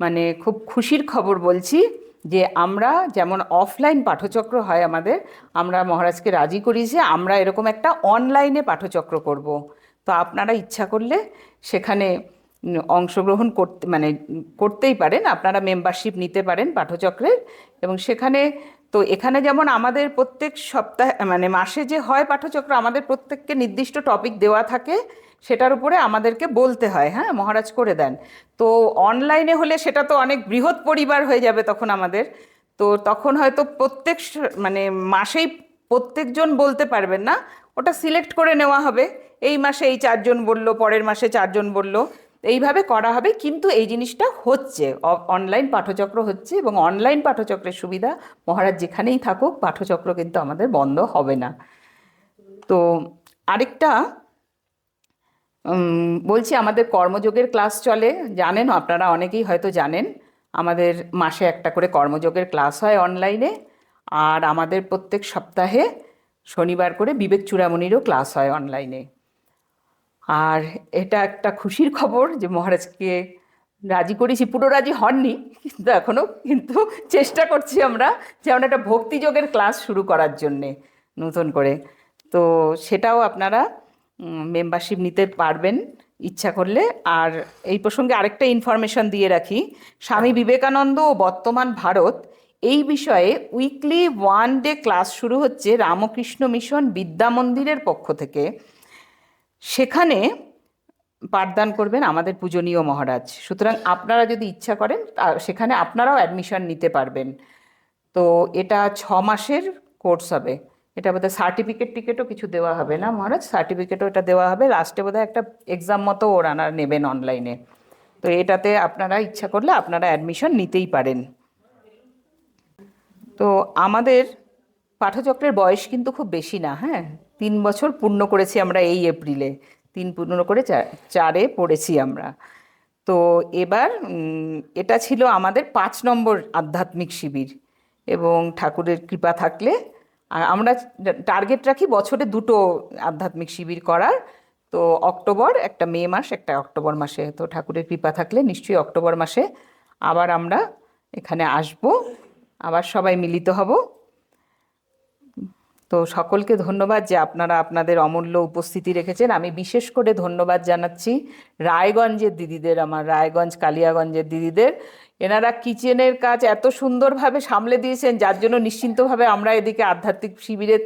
মানে খুব খুশির খবর বলছি যে আমরা যেমন অফলাইন পাঠচক্র হয় আমাদের, আমরা মহারাজকে রাজি করিয়েছি আমরা এরকম একটা অনলাইনে পাঠচক্র করব। তো আপনারা ইচ্ছা করলে সেখানে অংশগ্রহণ করতে মানে করতেই পারেন, আপনারা মেম্বারশিপ নিতে পারেন পাঠচক্রের। এবং সেখানে তো এখানে যেমন আমাদের প্রত্যেক সপ্তাহে মানে মাসে যে হয় পাঠচক্র, আমাদের প্রত্যেককে নির্দিষ্ট টপিক দেওয়া থাকে, সেটার উপরে আমাদেরকে বলতে হয়, হ্যাঁ মহারাজ করে দেন। তো অনলাইনে হলে সেটা তো অনেক বৃহৎ পরিবার হয়ে যাবে তখন আমাদের, তো তখন হয়তো প্রত্যেক মানে মাসেই প্রত্যেকজন বলতে পারবেন না, ওটা সিলেক্ট করে নেওয়া হবে, এই মাসে এই 4 জন বললো, পরের মাসে 4 জন বললো, এইভাবে করা হবে। কিন্তু এই জিনিসটা হচ্ছে, অনলাইন পাঠচক্র হচ্ছে, এবং অনলাইন পাঠচক্রের সুবিধা মহারাজ যেখানেই থাকুক পাঠচক্র কিন্তু আমাদের বন্ধ হবে না। তো আরেকটা বলছি, আমাদের কর্মযোগের ক্লাস চলে, জানেন আপনারা অনেকেই হয়তো জানেন, আমাদের মাসে একটা করে কর্মযোগের ক্লাস হয় অনলাইনে। আর আমাদের প্রত্যেক সপ্তাহে শনিবার করে বিবেক চূড়ামণিরও ক্লাস হয় অনলাইনে। আর এটা একটা খুশির খবর যে মহারাজকে রাজি করেছি, পুরো রাজি হননি কিন্তু এখনও কিন্তু চেষ্টা করছি আমরা যেমন একটা ভক্তিযোগের ক্লাস শুরু করার জন্যে নতুন করে। তো সেটাও আপনারা মেম্বারশিপ নিতে পারবেন ইচ্ছা করলে। আর এই প্রসঙ্গে আরেকটা ইনফরমেশন দিয়ে রাখি, স্বামী বিবেকানন্দ ও বর্তমান ভারত এই বিষয়ে উইকলি 1 ডে ক্লাস শুরু হচ্ছে রামকৃষ্ণ মিশন বিদ্যা মন্দিরের পক্ষ থেকে। সেখানে পাঠদান করবেন আমাদের পূজনীয় মহারাজ। সুতরাং আপনারা যদি ইচ্ছা করেন সেখানে আপনারাও অ্যাডমিশন নিতে পারবেন। তো এটা 6 মাসের কোর্স হবে। এটা বোধহয় সার্টিফিকেট টিকেটও কিছু দেওয়া হবে না মহারাজ, সার্টিফিকেটও এটা দেওয়া হবে লাস্টে, বোধহয় একটা এক্সাম মতো ওরা নেবেন অনলাইনে। তো এটাতে আপনারা ইচ্ছা করলে আপনারা অ্যাডমিশন নিতেই পারেন। তো আমাদের পাঠচক্রের বয়স কিন্তু খুব বেশি না, হ্যাঁ 3 বছর পূর্ণ করেছি আমরা এই এপ্রিলে, 3 পূর্ণ করে 4-এ পড়েছি আমরা। তো এবার এটা ছিল আমাদের 5 নম্বর আধ্যাত্মিক শিবির, এবং ঠাকুরের কৃপা থাকলে আমরা টার্গেট রাখি বছরে 2টো আধ্যাত্মিক শিবির করার। তো অক্টোবর, একটা মে মাস, একটা অক্টোবর মাসে। তো ঠাকুরের কৃপা থাকলে নিশ্চয়ই অক্টোবর মাসে আবার আমরা এখানে আসব, আবার সবাই মিলিত হব। তো সকলকে ধন্যবাদ যে আপনারা আপনাদের অমূল্য উপস্থিতি রেখেছেন। আমি বিশেষ করে ধন্যবাদ জানাচ্ছি রায়গঞ্জের দিদিদের, আমার রায়গঞ্জ কালিয়াগঞ্জের দিদিদের। এনারা কিচেনের কাজ এত সুন্দরভাবে সামলে দিয়েছেন, যার জন্য নিশ্চিন্তভাবে আমরা এদিকে আধ্যাত্মিক শিবিরে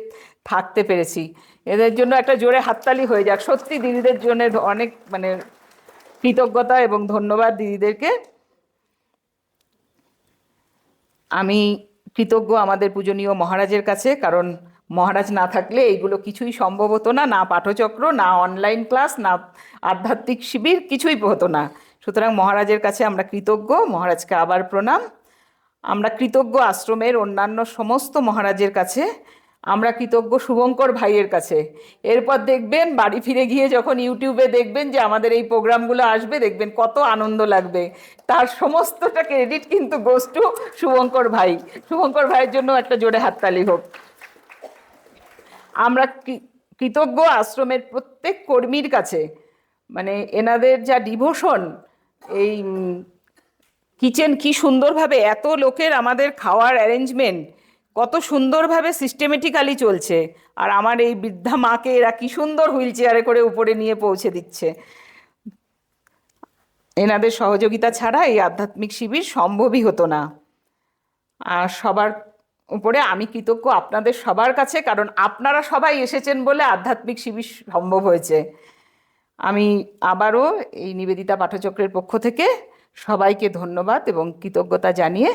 থাকতে পেরেছি। এদের জন্য একটা জোরে হাততালি হয়ে যাক। সত্যি দিদিদের জন্য অনেক মানে কৃতজ্ঞতা এবং ধন্যবাদ দিদিদেরকে। আমি কৃতজ্ঞ আমাদের পূজনীয় মহারাজের কাছে, কারণ মহারাজ না থাকলে এইগুলো কিছুই সম্ভব হতো না, না পাঠচক্র, না অনলাইন ক্লাস, না আধ্যাত্মিক শিবির, কিছুই হতো না। সুতরাং মহারাজের কাছে আমরা কৃতজ্ঞ, মহারাজকে আবার প্রণাম। আমরা কৃতজ্ঞ আশ্রমের অন্যান্য সমস্ত মহারাজের কাছে, আমরা কৃতজ্ঞ শুভঙ্কর ভাইয়ের কাছে। এরপর দেখবেন বাড়ি ফিরে গিয়ে যখন ইউটিউবে দেখবেন যে আমাদের এই প্রোগ্রামগুলো আসবে, দেখবেন কত আনন্দ লাগবে। তার সমস্তটা ক্রেডিট কিন্তু গোস টু শুভঙ্কর ভাই। শুভঙ্কর ভাইয়ের জন্য একটা জোরে হাততালি হোক। আমরা কৃতজ্ঞ আশ্রমের প্রত্যেক কর্মীর কাছে, মানে এনাদের যা ডিভোশন, এই কিচেন কি সুন্দরভাবে, এত লোকের আমাদের খাওয়ার অ্যারেঞ্জমেন্ট কত সুন্দরভাবে সিস্টেমেটিক্যালি চলছে। আর আমার এই বৃদ্ধা মাকে এরা কি সুন্দর হুইল চেয়ারে করে উপরে নিয়ে পৌঁছে দিচ্ছে। এনাদের সহযোগিতা ছাড়া এই আধ্যাত্মিক শিবির সম্ভবই হতো না। আর সবার উপরে আমি কৃতজ্ঞ আপনাদের সবার কাছে, কারণ আপনারা সবাই এসেছেন বলে আধ্যাত্মিক শিবির সম্ভব হয়েছে। আমি আবারও এই নিবেদিতা পাঠচক্রের পক্ষ থেকে সবাইকে ধন্যবাদ এবং কৃতজ্ঞতা জানিয়ে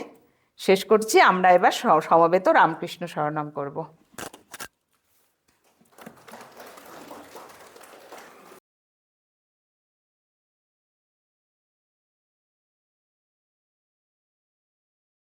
শেষ করছি। আমরা এবার সমবেত রামকৃষ্ণ শরণম করব।